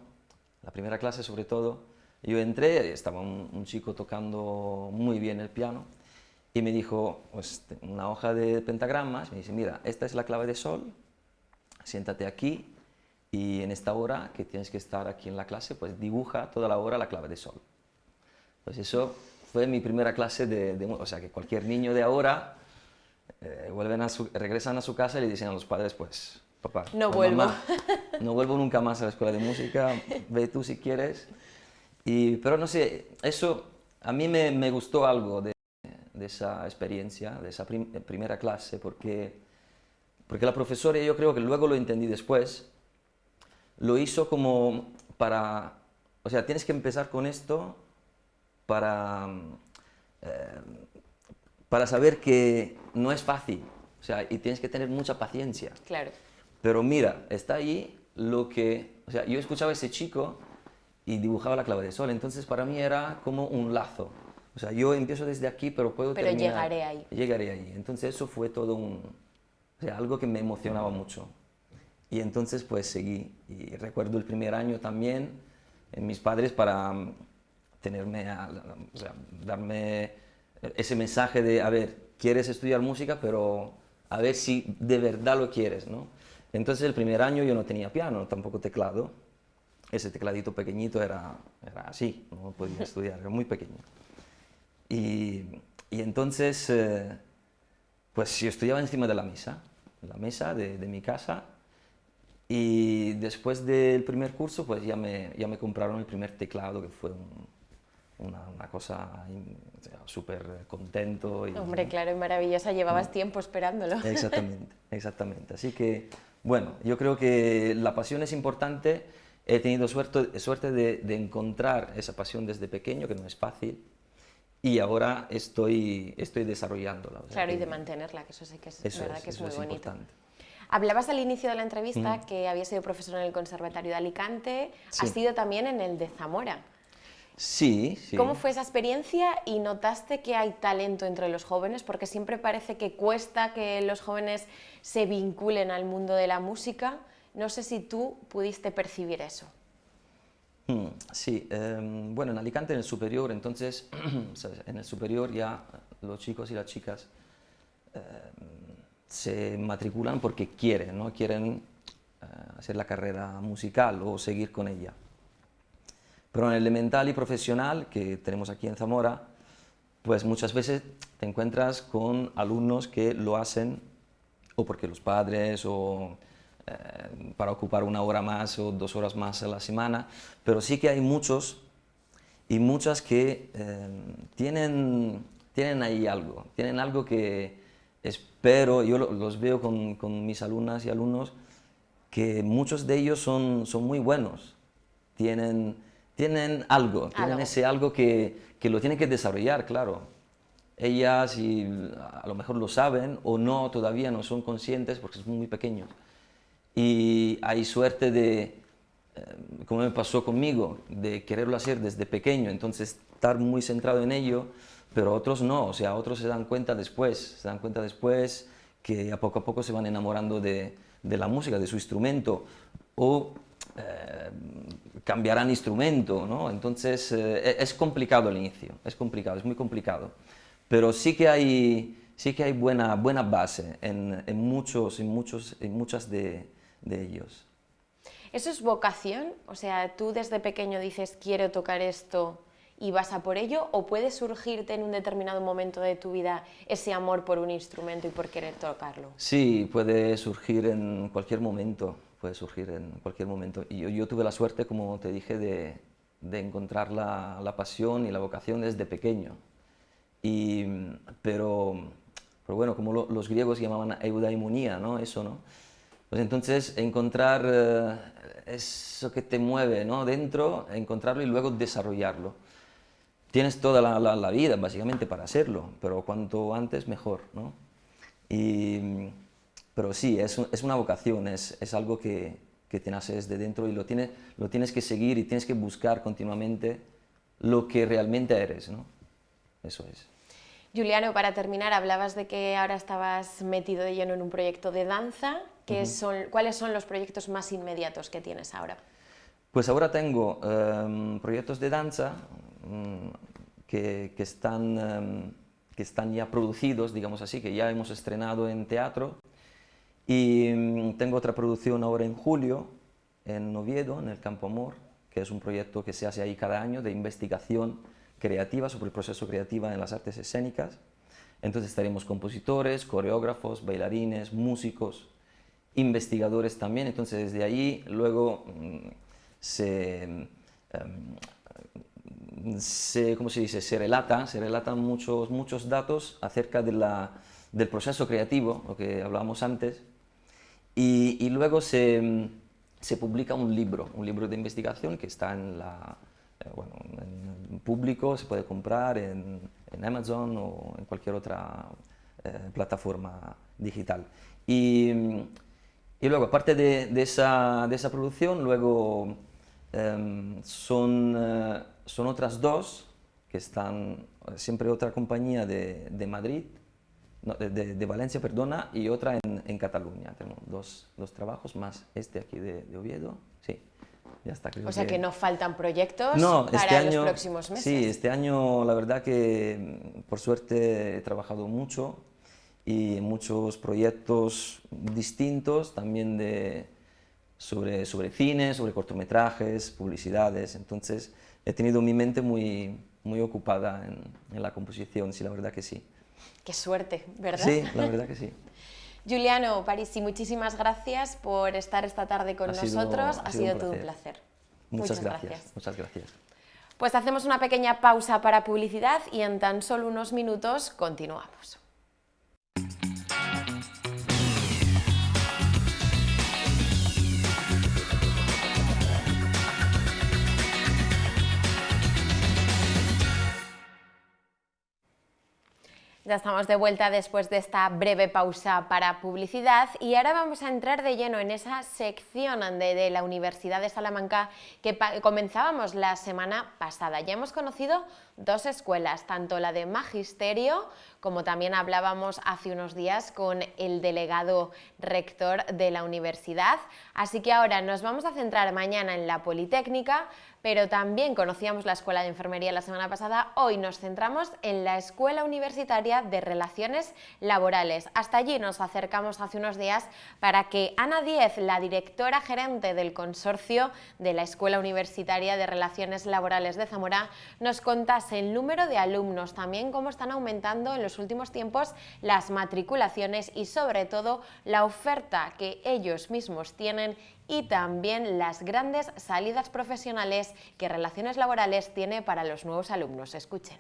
la primera clase sobre todo, yo entré, estaba un chico tocando muy bien el piano, y me dijo, pues, una hoja de pentagramas, me dice, mira, esta es la clave de sol, siéntate aquí y en esta hora que tienes que estar aquí en la clase, pues dibuja toda la hora la clave de sol. Pues eso fue mi primera clase o sea, que cualquier niño de ahora regresan a su casa y le dicen a los padres, pues, papá, no pues, vuelvo. mamá, no vuelvo nunca más a la escuela de música, ve tú si quieres. Pero no sé, eso a mí me gustó algo de esa experiencia, de esa primera clase, porque la profesora, yo creo que luego lo entendí después, lo hizo como o sea, tienes que empezar con esto para saber que no es fácil, o sea, y tienes que tener mucha paciencia. Claro. Pero mira, está ahí o sea, yo escuchaba a ese chico y dibujaba la clave de sol, entonces para mí era como un lazo. O sea, yo empiezo desde aquí, pero puedo terminar. Llegaré ahí. Llegaré ahí. Entonces eso fue todo o sea, algo que me emocionaba mucho. Y entonces pues seguí. Y recuerdo el primer año también, mis padres para o sea, darme ese mensaje de, a ver, quieres estudiar música, pero a ver si de verdad lo quieres, ¿no? Entonces el primer año yo no tenía piano, tampoco teclado. Ese tecladito pequeñito era así, no podía estudiar, era muy pequeño. Y entonces, pues yo estudiaba encima de la mesa de mi casa, y después del primer curso, pues ya me compraron el primer teclado, que fue una cosa o sea, súper contento. Hombre, claro, y maravillosa, llevabas tiempo esperándolo. Exactamente, exactamente. Así que, bueno, yo creo que la pasión es importante. He tenido suerte de encontrar esa pasión desde pequeño, que no es fácil. Y ahora estoy desarrollándola. O sea, claro, y de mantenerla, que eso sí que es verdad que es muy bonito. Importante. Hablabas al inicio de la entrevista que habías sido profesor en el Conservatorio de Alicante, Sí. has sido también en el de Zamora. Sí, sí. ¿Cómo fue esa experiencia y notaste que hay talento entre los jóvenes? Porque siempre parece que cuesta que los jóvenes se vinculen al mundo de la música. No sé si tú pudiste percibir eso. Sí, bueno, en Alicante, en el superior, entonces, ¿sabes? En el superior ya los chicos y las chicas se matriculan porque quieren, ¿no? Quieren hacer la carrera musical o seguir con ella. Pero en el elemental y profesional que tenemos aquí en Zamora, pues muchas veces te encuentras con alumnos que lo hacen o porque los padres o para ocupar 1 hora más o 2 horas más a la semana, pero sí que hay muchos y muchas que tienen ahí algo, tienen algo que espero, yo los veo con mis alumnas y alumnos, que muchos de ellos son muy buenos, tienen algo, tienen ese algo que lo tienen que desarrollar, claro. Ellas y a lo mejor lo saben o no, todavía no son conscientes porque son muy pequeños. Y hay suerte como me pasó conmigo, de quererlo hacer desde pequeño, entonces estar muy centrado en ello, pero otros no, o sea, otros se dan cuenta después que a poco se van enamorando de la música, de su instrumento, o cambiarán instrumento, ¿no? Entonces es complicado al inicio, es muy complicado, pero sí que hay buena base en muchas de ellos. ¿Eso es vocación? O sea, tú desde pequeño dices quiero tocar esto y vas a por ello, o puede surgirte en un determinado momento de tu vida ese amor por un instrumento y por querer tocarlo. Sí, puede surgir en cualquier momento, Y yo tuve la suerte, como te dije, de encontrar la pasión y la vocación desde pequeño. Pero bueno, como los griegos llamaban eudaimonía, ¿no? Eso, ¿no? Pues entonces encontrar eso que te mueve, ¿no? Dentro, encontrarlo y luego desarrollarlo. Tienes toda la vida, básicamente, para hacerlo, pero cuanto antes mejor, ¿no? Pero sí, es una vocación, es algo que te nace desde dentro y lo tienes que seguir y tienes que buscar continuamente lo que realmente eres, ¿no? Eso es. Juliano, para terminar, hablabas de que ahora estabas metido de lleno en un proyecto de danza. ¿Cuáles son los proyectos más inmediatos que tienes ahora? Pues ahora tengo proyectos de danza que están ya producidos, digamos así, que ya hemos estrenado en teatro. Y tengo otra producción ahora en julio, en Oviedo, en el Campo Amor, que es un proyecto que se hace ahí cada año de investigación creativa sobre el proceso creativo en las artes escénicas. Entonces estaremos compositores, coreógrafos, bailarines, músicos, investigadores también. Entonces desde ahí luego ¿cómo se dice? Se relatan muchos datos acerca del proceso creativo, lo que hablábamos antes, y luego se publica un libro de investigación que está en público, se puede comprar en Amazon o en cualquier otra plataforma digital. Y luego, aparte de esa producción, luego son otras dos que están, siempre otra compañía de Madrid, no, de Valencia, perdona, y otra en Cataluña. Tengo dos trabajos más este aquí de Oviedo. Sí, ya está. O sea que no faltan proyectos no, para los próximos meses. Sí, este año la verdad que por suerte he trabajado mucho y muchos proyectos distintos también sobre cine, sobre cortometrajes, publicidades. Entonces he tenido mi mente muy ocupada en la composición, sí, la verdad que sí. Qué suerte, ¿verdad? Sí, la verdad que sí. Juliano Parisi, muchísimas gracias por estar esta tarde con nosotros. Ha sido todo un placer. Muchas gracias. Muchas gracias. Pues hacemos una pequeña pausa para publicidad y en tan solo unos minutos continuamos. Ya estamos de vuelta después de esta breve pausa para publicidad y ahora vamos a entrar de lleno en esa sección de la Universidad de Salamanca que comenzábamos la semana pasada. Ya hemos conocido dos escuelas, tanto la de Magisterio como también hablábamos hace unos días con el delegado rector de la universidad. Así que ahora nos vamos a centrar mañana en la Politécnica, pero también conocíamos la Escuela de Enfermería la semana pasada. Hoy nos centramos en la Escuela Universitaria de Relaciones Laborales. Hasta allí nos acercamos hace unos días para que Ana Díez, la directora gerente del consorcio de la Escuela Universitaria de Relaciones Laborales de Zamora, nos contase el número de alumnos, también cómo están aumentando en los últimos tiempos las matriculaciones y sobre todo la oferta que ellos mismos tienen y también las grandes salidas profesionales que Relaciones Laborales tiene para los nuevos alumnos. Escuchen.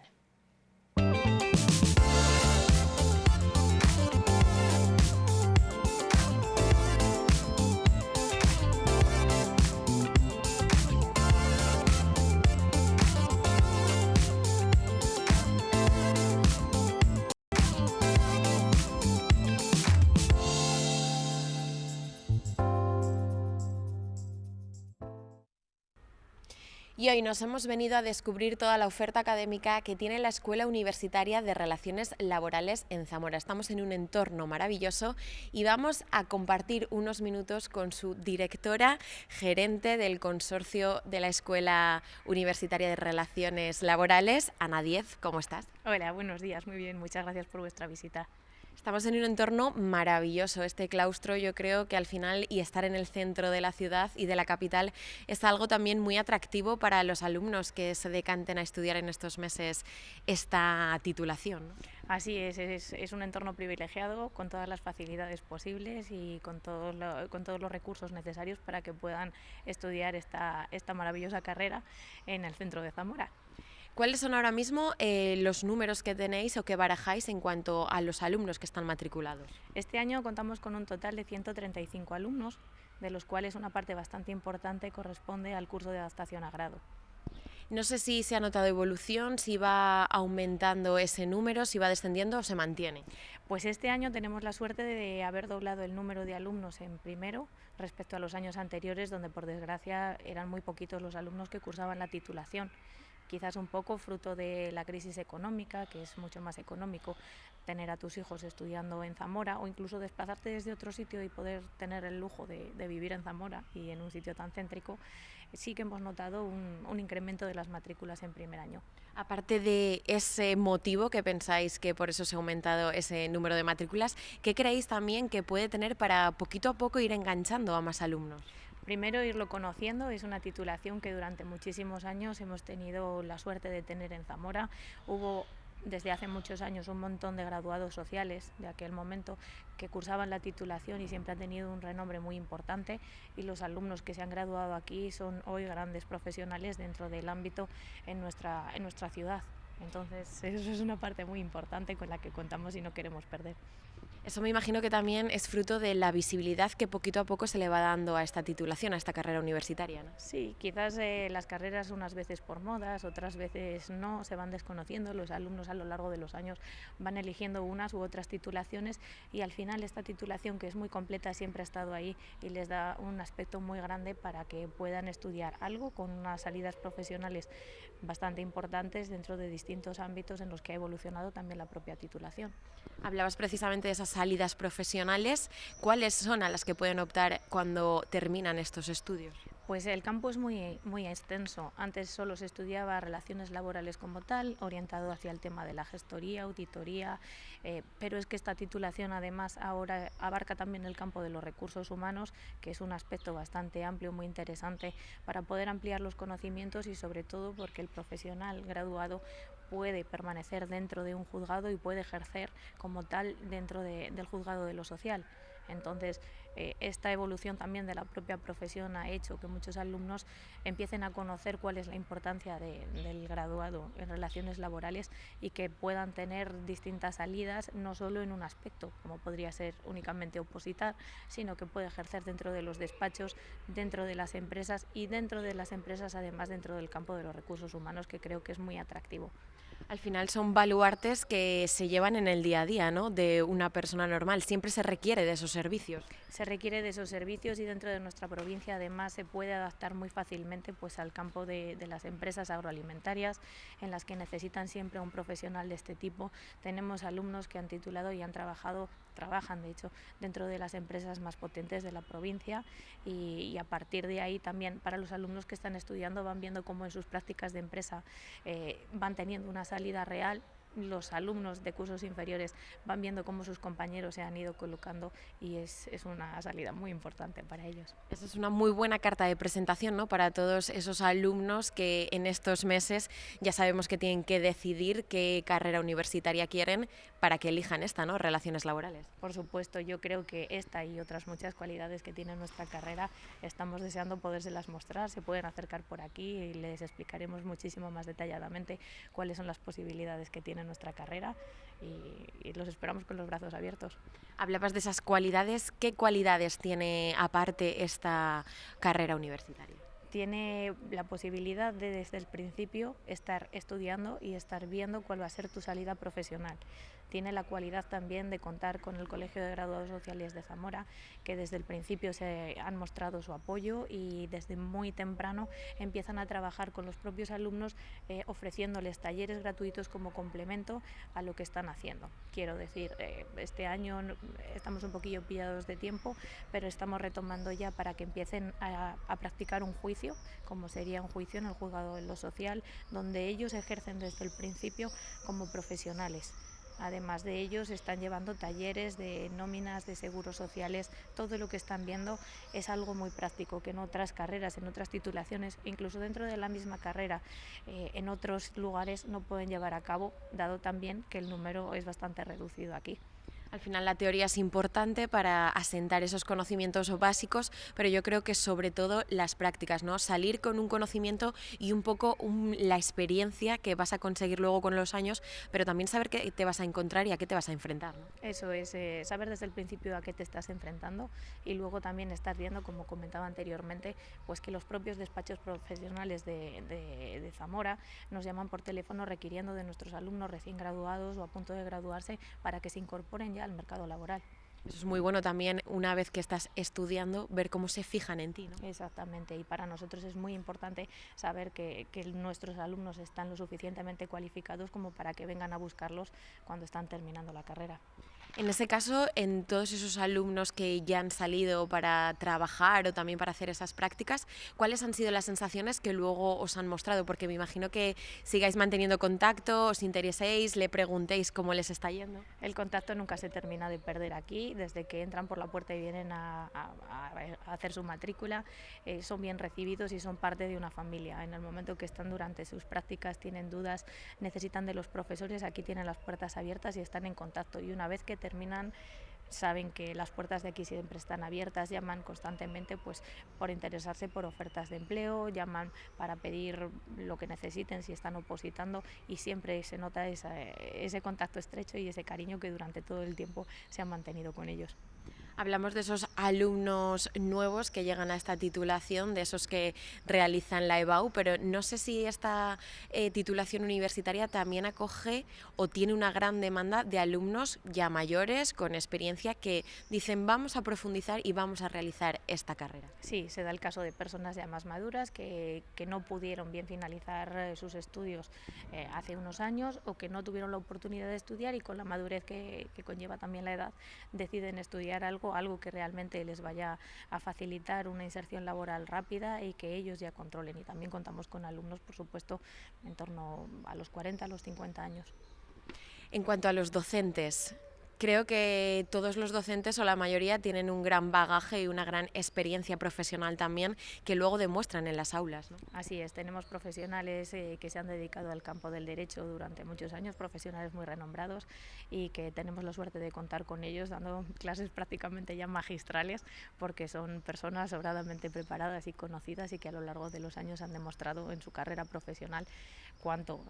Y hoy nos hemos venido a descubrir toda la oferta académica que tiene la Escuela Universitaria de Relaciones Laborales en Zamora. Estamos en un entorno maravilloso y vamos a compartir unos minutos con su directora gerente del consorcio de la Escuela Universitaria de Relaciones Laborales, Ana Díez. ¿Cómo estás? Hola, buenos días, muy bien, muchas gracias por vuestra visita. Estamos en un entorno maravilloso. Este claustro, yo creo que al final, y estar en el centro de la ciudad y de la capital, es algo también muy atractivo para los alumnos que se decanten a estudiar en estos meses esta titulación, ¿no? Así es un entorno privilegiado con todas las facilidades posibles y con todos los recursos necesarios para que puedan estudiar esta maravillosa carrera en el centro de Zamora. ¿Cuáles son ahora mismo los números que tenéis o que barajáis en cuanto a los alumnos que están matriculados? Este año contamos con un total de 135 alumnos, de los cuales una parte bastante importante corresponde al curso de adaptación a grado. No sé si se ha notado evolución, si va aumentando ese número, si va descendiendo o se mantiene. Pues este año tenemos la suerte de haber doblado el número de alumnos en primero respecto a los años anteriores, donde por desgracia eran muy poquitos los alumnos que cursaban la titulación. Quizás un poco fruto de la crisis económica, que es mucho más económico tener a tus hijos estudiando en Zamora o incluso desplazarte desde otro sitio y poder tener el lujo de vivir en Zamora y en un sitio tan céntrico. Sí que hemos notado un incremento de las matrículas en primer año. Aparte de ese motivo que pensáis que por eso se ha aumentado ese número de matrículas, ¿qué creéis también que puede tener para poquito a poco ir enganchando a más alumnos? Primero, irlo conociendo. Es una titulación que durante muchísimos años hemos tenido la suerte de tener en Zamora. Hubo desde hace muchos años un montón de graduados sociales de aquel momento que cursaban la titulación y siempre han tenido un renombre muy importante, y los alumnos que se han graduado aquí son hoy grandes profesionales dentro del ámbito en nuestra ciudad. Entonces, eso es una parte muy importante con la que contamos y no queremos perder. Eso me imagino que también es fruto de la visibilidad que poquito a poco se le va dando a esta titulación, a esta carrera universitaria, ¿no? Sí, quizás las carreras unas veces por modas, otras veces no, se van desconociendo. Los alumnos a lo largo de los años van eligiendo unas u otras titulaciones y al final esta titulación, que es muy completa, siempre ha estado ahí y les da un aspecto muy grande para que puedan estudiar algo con unas salidas profesionales bastante importantes dentro de distintos ámbitos en los que ha evolucionado también la propia titulación. Hablabas precisamente de esas salidas profesionales. ¿Cuáles son a las que pueden optar cuando terminan estos estudios? Pues el campo es muy extenso. Antes solo se estudiaba relaciones laborales como tal, orientado hacia el tema de la gestoría, auditoría, pero es que esta titulación además ahora abarca también el campo de los recursos humanos, que es un aspecto bastante amplio, muy interesante para poder ampliar los conocimientos y sobre todo porque el profesional graduado puede permanecer dentro de un juzgado y puede ejercer como tal dentro del juzgado de lo social. Entonces, esta evolución también de la propia profesión ha hecho que muchos alumnos empiecen a conocer cuál es la importancia del graduado en relaciones laborales y que puedan tener distintas salidas, no solo en un aspecto, como podría ser únicamente opositar, sino que puede ejercer dentro de los despachos, dentro de las empresas y dentro de las empresas además dentro del campo de los recursos humanos, que creo que es muy atractivo. Al final son baluartes que se llevan en el día a día, ¿no?, de una persona normal. Siempre se requiere de esos servicios. Se requiere de esos servicios y dentro de nuestra provincia además se puede adaptar muy fácilmente pues, al campo de las empresas agroalimentarias, en las que necesitan siempre un profesional de este tipo. Tenemos alumnos que han titulado y trabajan de hecho dentro de las empresas más potentes de la provincia y a partir de ahí también para los alumnos que están estudiando van viendo cómo en sus prácticas de empresa van teniendo una salida real. Los alumnos de cursos inferiores van viendo cómo sus compañeros se han ido colocando y es una salida muy importante para ellos. Esa es una muy buena carta de presentación, ¿no?, para todos esos alumnos que en estos meses ya sabemos que tienen que decidir qué carrera universitaria quieren para que elijan esta, ¿no?, relaciones laborales. Por supuesto, yo creo que esta y otras muchas cualidades que tiene nuestra carrera estamos deseando podérselas mostrar. Se pueden acercar por aquí y les explicaremos muchísimo más detalladamente cuáles son las posibilidades que tiene nuestra carrera y los esperamos con los brazos abiertos. Hablabas de esas cualidades. ¿Qué cualidades tiene aparte esta carrera universitaria? Tiene la posibilidad de desde el principio estar estudiando y estar viendo cuál va a ser tu salida profesional. Tiene la cualidad también de contar con el Colegio de Graduados Sociales de Zamora, que desde el principio se han mostrado su apoyo y desde muy temprano empiezan a trabajar con los propios alumnos ofreciéndoles talleres gratuitos como complemento a lo que están haciendo. Quiero decir, este año estamos un poquillo pillados de tiempo, pero estamos retomando ya para que empiecen a practicar un juicio, como sería un juicio en el juzgado de lo social, donde ellos ejercen desde el principio como profesionales. Además de ellos están llevando talleres de nóminas, de seguros sociales. Todo lo que están viendo es algo muy práctico que en otras carreras, en otras titulaciones, incluso dentro de la misma carrera, en otros lugares no pueden llevar a cabo, dado también que el número es bastante reducido aquí. Al final la teoría es importante para asentar esos conocimientos básicos, pero yo creo que sobre todo las prácticas, ¿no? Salir con un conocimiento y un poco la experiencia que vas a conseguir luego con los años, pero también saber qué te vas a encontrar y a qué te vas a enfrentar, ¿no? Eso es, saber desde el principio a qué te estás enfrentando y luego también estar viendo, como comentaba anteriormente, pues que los propios despachos profesionales de Zamora nos llaman por teléfono requiriendo de nuestros alumnos recién graduados o a punto de graduarse para que se incorporen ya al mercado laboral. Eso es muy bueno también, una vez que estás estudiando, ver cómo se fijan en ti, ¿no? Exactamente, y para nosotros es muy importante saber que nuestros alumnos están lo suficientemente cualificados como para que vengan a buscarlos cuando están terminando la carrera. En ese caso, en todos esos alumnos que ya han salido para trabajar o también para hacer esas prácticas, ¿cuáles han sido las sensaciones que luego os han mostrado? Porque me imagino que sigáis manteniendo contacto, os intereséis, le preguntéis cómo les está yendo. El contacto nunca se termina de perder aquí, desde que entran por la puerta y vienen a hacer su matrícula, son bien recibidos y son parte de una familia. En el momento que están durante sus prácticas, tienen dudas, necesitan de los profesores, aquí tienen las puertas abiertas y están en contacto, y una vez que terminan saben que las puertas de aquí siempre están abiertas, llaman constantemente pues por interesarse por ofertas de empleo, llaman para pedir lo que necesiten si están opositando, y siempre se nota ese contacto estrecho y ese cariño que durante todo el tiempo se ha mantenido con ellos. Hablamos de esos alumnos nuevos que llegan a esta titulación, de esos que realizan la EBAU, pero no sé si esta titulación universitaria también acoge o tiene una gran demanda de alumnos ya mayores, con experiencia, que dicen vamos a profundizar y vamos a realizar esta carrera. Sí, se da el caso de personas ya más maduras que no pudieron bien finalizar sus estudios hace unos años, o que no tuvieron la oportunidad de estudiar y con la madurez que conlleva también la edad deciden estudiar algo que realmente les vaya a facilitar una inserción laboral rápida y que ellos ya controlen. Y también contamos con alumnos, por supuesto, en torno a los 40, a los 50 años. En cuanto a los docentes, creo que todos los docentes o la mayoría tienen un gran bagaje y una gran experiencia profesional también, que luego demuestran en las aulas, ¿no? Así es, tenemos profesionales que se han dedicado al campo del derecho durante muchos años, profesionales muy renombrados, y que tenemos la suerte de contar con ellos dando clases prácticamente ya magistrales, porque son personas sobradamente preparadas y conocidas y que a lo largo de los años han demostrado en su carrera profesional cuánto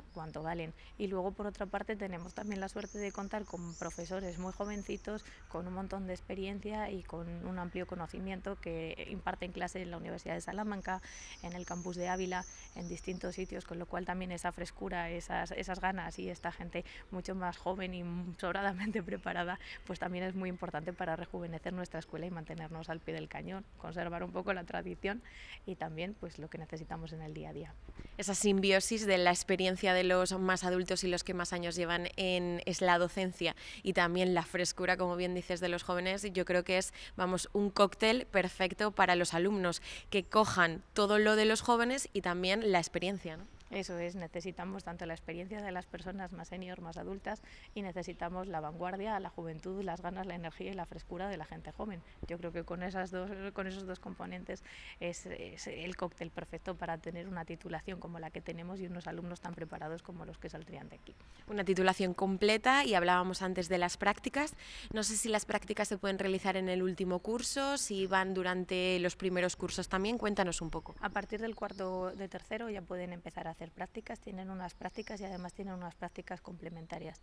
valen. Y luego, por otra parte, tenemos también la suerte de contar con profesores muy jovencitos, con un montón de experiencia y con un amplio conocimiento, que imparten clases en la Universidad de Salamanca, en el campus de Ávila, en distintos sitios, con lo cual también esa frescura, esas ganas y esta gente mucho más joven y sobradamente preparada, pues también es muy importante para rejuvenecer nuestra escuela y mantenernos al pie del cañón, conservar un poco la tradición y también pues lo que necesitamos en el día a día. Esa simbiosis de la experiencia de los más adultos y los que más años llevan es la docencia, y también la frescura, como bien dices, de los jóvenes. Yo creo que es, vamos, un cóctel perfecto para los alumnos, que cojan todo lo de los jóvenes y también la experiencia, ¿no? Eso es, necesitamos tanto la experiencia de las personas más senior, más adultas, y necesitamos la vanguardia, la juventud, las ganas, la energía y la frescura de la gente joven. Yo creo que con esos dos componentes es el cóctel perfecto para tener una titulación como la que tenemos y unos alumnos tan preparados como los que saldrían de aquí. Una titulación completa, y hablábamos antes de las prácticas. No sé si las prácticas se pueden realizar en el último curso, si van durante los primeros cursos también. Cuéntanos un poco. A partir del cuarto de tercero ya pueden empezar a hacer prácticas, tienen unas prácticas y además tienen unas prácticas complementarias.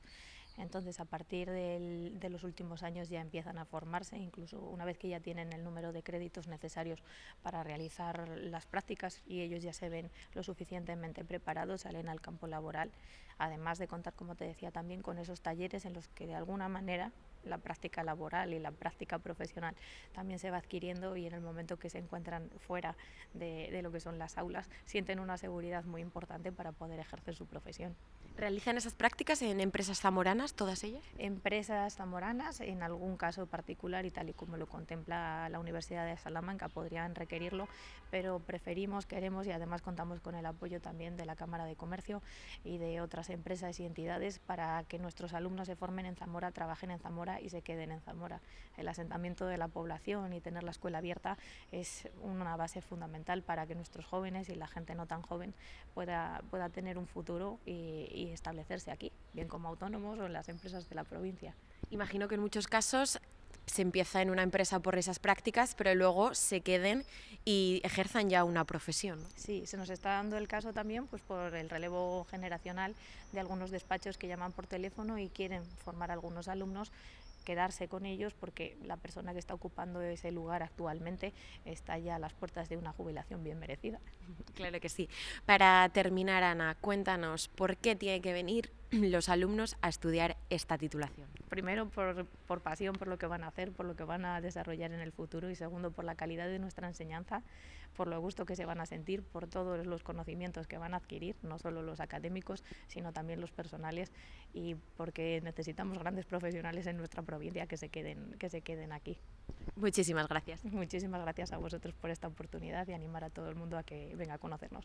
Entonces, a partir de los últimos años ya empiezan a formarse, incluso una vez que ya tienen el número de créditos necesarios para realizar las prácticas y ellos ya se ven lo suficientemente preparados, salen al campo laboral, además de contar, como te decía, también con esos talleres en los que de alguna manera la práctica laboral y la práctica profesional también se va adquiriendo, y en el momento que se encuentran fuera de lo que son las aulas sienten una seguridad muy importante para poder ejercer su profesión. ¿Realizan esas prácticas en empresas zamoranas, todas ellas? Empresas zamoranas, en algún caso particular y tal y como lo contempla la Universidad de Salamanca, podrían requerirlo, pero preferimos, queremos y además contamos con el apoyo también de la Cámara de Comercio y de otras empresas y entidades para que nuestros alumnos se formen en Zamora, trabajen en Zamora y se queden en Zamora. El asentamiento de la población y tener la escuela abierta es una base fundamental para que nuestros jóvenes y la gente no tan joven pueda tener un futuro y establecerse aquí, bien como autónomos o en las empresas de la provincia. Imagino que en muchos casos se empieza en una empresa por esas prácticas, pero luego se queden y ejerzan ya una profesión, ¿no? Sí, se nos está dando el caso también pues, por el relevo generacional de algunos despachos que llaman por teléfono y quieren formar a algunos alumnos, quedarse con ellos porque la persona que está ocupando ese lugar actualmente está ya a las puertas de una jubilación bien merecida. Claro que sí. Para terminar, Ana, cuéntanos por qué tienen que venir los alumnos a estudiar esta titulación. Primero, por pasión por lo que van a hacer, por lo que van a desarrollar en el futuro, y segundo, por la calidad de nuestra enseñanza, por lo gusto que se van a sentir, por todos los conocimientos que van a adquirir, no solo los académicos, sino también los personales, y porque necesitamos grandes profesionales en nuestra provincia que se queden aquí. Muchísimas gracias. Muchísimas gracias a vosotros por esta oportunidad y animar a todo el mundo a que venga a conocernos.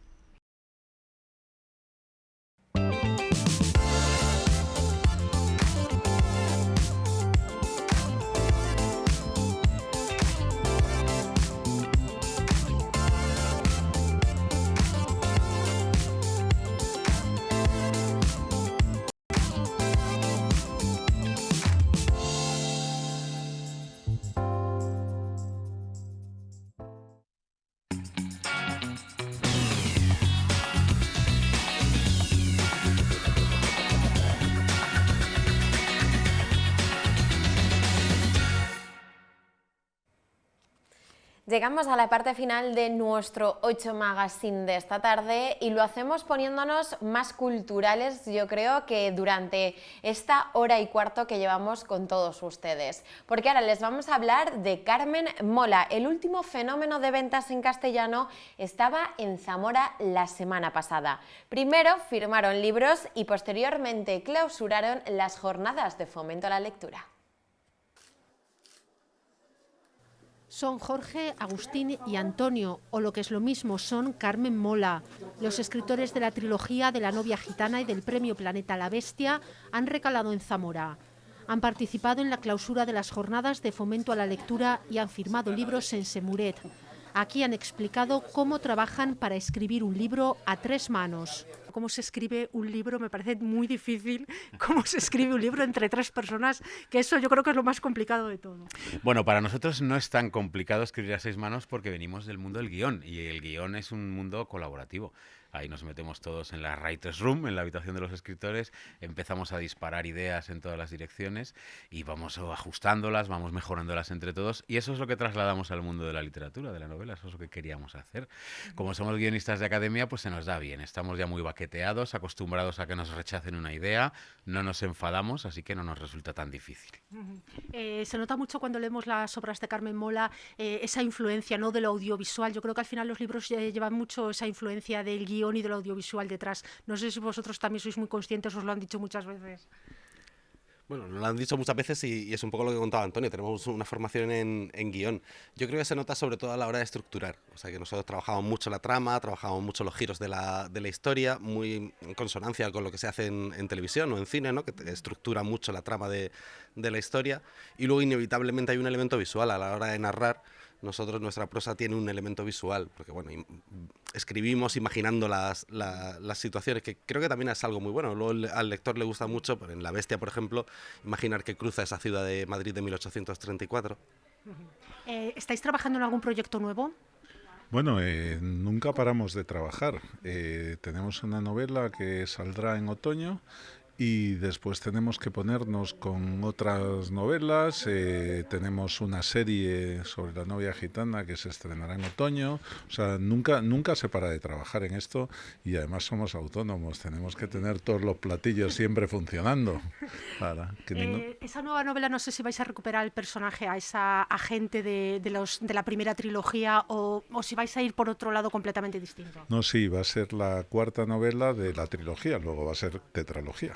Llegamos a la parte final de nuestro 8 Magazine de esta tarde y lo hacemos poniéndonos más culturales, yo creo, que durante esta hora y cuarto que llevamos con todos ustedes. Porque ahora les vamos a hablar de Carmen Mola. El último fenómeno de ventas en castellano estaba en Zamora la semana pasada. Primero firmaron libros y posteriormente clausuraron las jornadas de fomento a la lectura. Son Jorge, Agustín y Antonio, o lo que es lo mismo, son Carmen Mola. Los escritores de la trilogía de La novia gitana y del premio Planeta la Bestia han recalado en Zamora. Han participado en la clausura de las jornadas de fomento a la lectura y han firmado libros en Semuret. Aquí han explicado cómo trabajan para escribir un libro a 3 manos. Cómo se escribe un libro, me parece muy difícil, cómo se escribe un libro entre 3 personas, que eso yo creo que es lo más complicado de todo. Bueno, para nosotros no es tan complicado escribir a 6 manos porque venimos del mundo del guión y el guión es un mundo colaborativo. Ahí nos metemos todos en la writer's room, en la habitación de los escritores, empezamos a disparar ideas en todas las direcciones y vamos ajustándolas, vamos mejorándolas entre todos y eso es lo que trasladamos al mundo de la literatura, de la novela, eso es lo que queríamos hacer. Como somos guionistas de academia, pues se nos da bien, estamos ya muy baqueteados, acostumbrados a que nos rechacen una idea, no nos enfadamos, así que no nos resulta tan difícil. Se nota mucho cuando leemos las obras de Carmen Mola, esa influencia, ¿no?, de lo audiovisual. Yo creo que al final los libros llevan mucho esa influencia del guión y del audiovisual detrás. No sé si vosotros también sois muy conscientes, os lo han dicho muchas veces. Bueno, nos lo han dicho muchas veces y es un poco lo que contaba Antonio, tenemos una formación en guión. Yo creo que se nota sobre todo a la hora de estructurar, o sea que nosotros trabajamos mucho la trama, trabajamos mucho los giros de la historia, muy en consonancia con lo que se hace en televisión o en cine, ¿no?, que estructura mucho la trama de la historia y luego inevitablemente hay un elemento visual a la hora de narrar. Nosotros, nuestra prosa tiene un elemento visual, porque bueno, escribimos imaginando las situaciones, que creo que también es algo muy bueno. Luego al lector le gusta mucho, en La Bestia, por ejemplo, imaginar que cruza esa ciudad de Madrid de 1834. ¿Estáis trabajando en algún proyecto nuevo? Bueno, nunca paramos de trabajar. Tenemos una novela que saldrá en otoño. Y después tenemos que ponernos con otras novelas, tenemos una serie sobre La novia gitana que se estrenará en otoño, o sea, nunca se para de trabajar en esto y además somos autónomos, tenemos que tener todos los platillos siempre funcionando. Esa nueva novela, no sé si vais a recuperar el personaje, a esa agente de la primera trilogía o si vais a ir por otro lado completamente distinto. No, sí, va a ser la 4ª novela de la trilogía, luego va a ser tetralogía.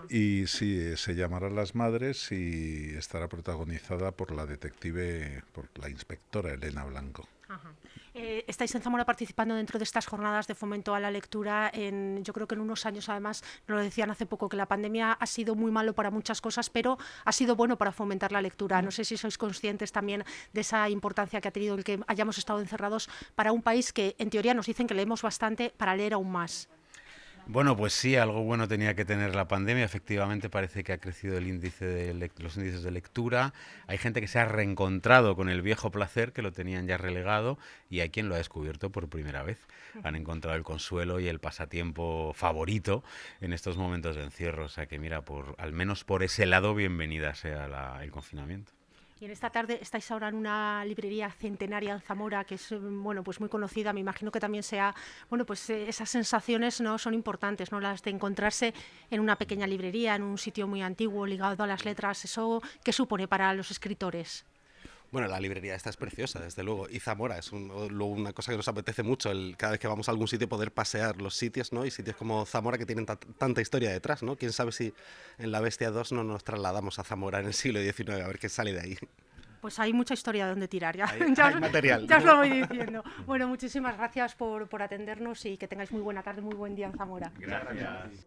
Y sí, se llamará Las Madres y estará protagonizada por la detective, por la inspectora Elena Blanco. Ajá. Estáis en Zamora participando dentro de estas jornadas de fomento a la lectura. Yo creo que en unos años, además, nos lo decían hace poco, que la pandemia ha sido muy malo para muchas cosas, pero ha sido bueno para fomentar la lectura. No sé si sois conscientes también de esa importancia que ha tenido el que hayamos estado encerrados para un país que, en teoría, nos dicen que leemos bastante, para leer aún más. Bueno, pues sí, algo bueno tenía que tener la pandemia. Efectivamente, parece que ha crecido el índice de los índices de lectura. Hay gente que se ha reencontrado con el viejo placer, que lo tenían ya relegado, y hay quien lo ha descubierto por primera vez. Han encontrado el consuelo y el pasatiempo favorito en estos momentos de encierro. O sea que mira, al menos por ese lado, bienvenida sea el confinamiento. Y en esta tarde estáis ahora en una librería centenaria en Zamora, que es bueno, pues muy conocida. Me imagino que también sea, bueno, pues esas sensaciones, ¿no?, son importantes, ¿no?, las de encontrarse en una pequeña librería, en un sitio muy antiguo, ligado a las letras. ¿Eso qué supone para los escritores? Bueno, la librería esta es preciosa, desde luego, y Zamora es una cosa que nos apetece mucho, cada vez que vamos a algún sitio poder pasear los sitios, ¿no? Y sitios como Zamora que tienen tanta historia detrás, ¿no? Quién sabe si en La Bestia 2 no nos trasladamos a Zamora en el siglo XIX, a ver qué sale de ahí. Pues hay mucha historia donde tirar, ya, hay material. Ya os lo voy diciendo. Bueno, muchísimas gracias por atendernos y que tengáis muy buena tarde, muy buen día en Zamora. Gracias.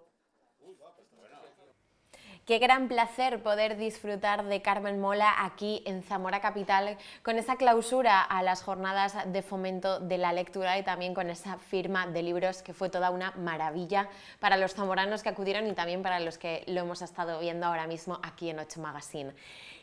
Qué gran placer poder disfrutar de Carmen Mola aquí en Zamora Capital, con esa clausura a las jornadas de fomento de la lectura y también con esa firma de libros que fue toda una maravilla para los zamoranos que acudieron y también para los que lo hemos estado viendo ahora mismo aquí en 8 Magazine.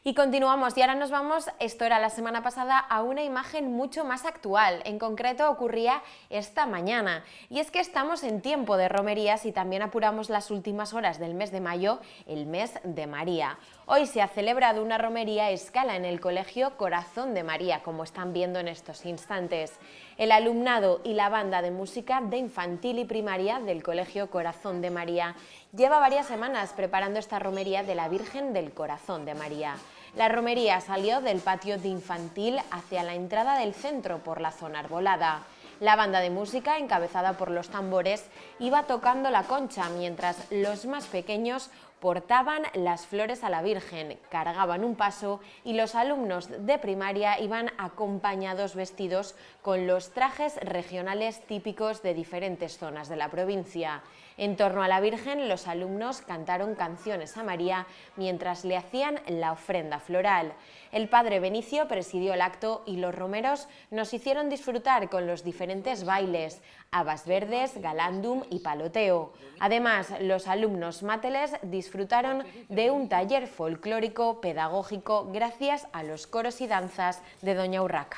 Y continuamos, y ahora nos vamos, esto era la semana pasada, a una imagen mucho más actual. En concreto ocurría esta mañana. Y es que estamos en tiempo de romerías y también apuramos las últimas horas del mes de mayo, el mes de María. Hoy se ha celebrado una romería a escala en el Colegio Corazón de María, como están viendo en estos instantes. El alumnado y la banda de música de infantil y primaria del Colegio Corazón de María lleva varias semanas preparando esta romería de la Virgen del Corazón de María. La romería salió del patio de infantil hacia la entrada del centro por la zona arbolada. La banda de música, encabezada por los tambores, iba tocando la concha, mientras los más pequeños portaban las flores a la Virgen, cargaban un paso y los alumnos de primaria iban acompañados vestidos con los trajes regionales típicos de diferentes zonas de la provincia. En torno a la Virgen, los alumnos cantaron canciones a María mientras le hacían la ofrenda floral. El padre Benicio presidió el acto y los romeros nos hicieron disfrutar con los diferentes bailes, habas verdes, galándum y paloteo. Además, los alumnos máteles disfrutaron de un taller folclórico pedagógico gracias a los coros y danzas de Doña Urraca.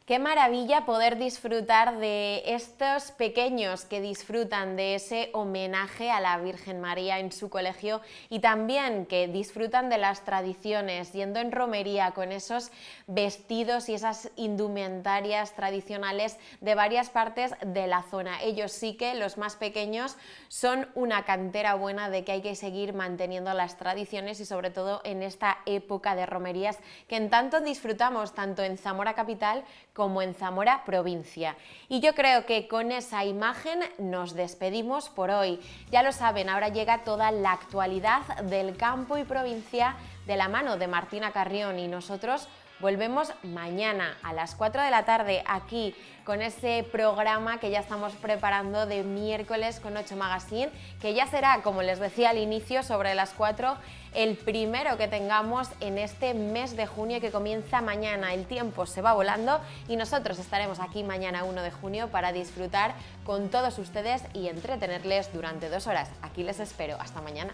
Qué maravilla poder disfrutar de estos pequeños que disfrutan de ese homenaje a la Virgen María en su colegio y también que disfrutan de las tradiciones, yendo en romería con esos vestidos y esas indumentarias tradicionales de varias partes de la zona. Ellos sí que, los más pequeños, son una cantera buena de que hay que seguir manteniendo las tradiciones y sobre todo en esta época de romerías que en tanto disfrutamos tanto en Zamora Capital como en Zamora provincia. Y yo creo que con esa imagen nos despedimos por hoy. Ya lo saben, ahora llega toda la actualidad del campo y provincia de la mano de Martina Carrión y nosotros volvemos mañana a las 4 de la tarde aquí con ese programa que ya estamos preparando de miércoles con 8 Magazine, que ya será, como les decía al inicio, sobre las 4, el primero que tengamos en este mes de junio que comienza mañana. El tiempo se va volando y nosotros estaremos aquí mañana 1 de junio para disfrutar con todos ustedes y entretenerles durante 2 horas. Aquí les espero. Hasta mañana.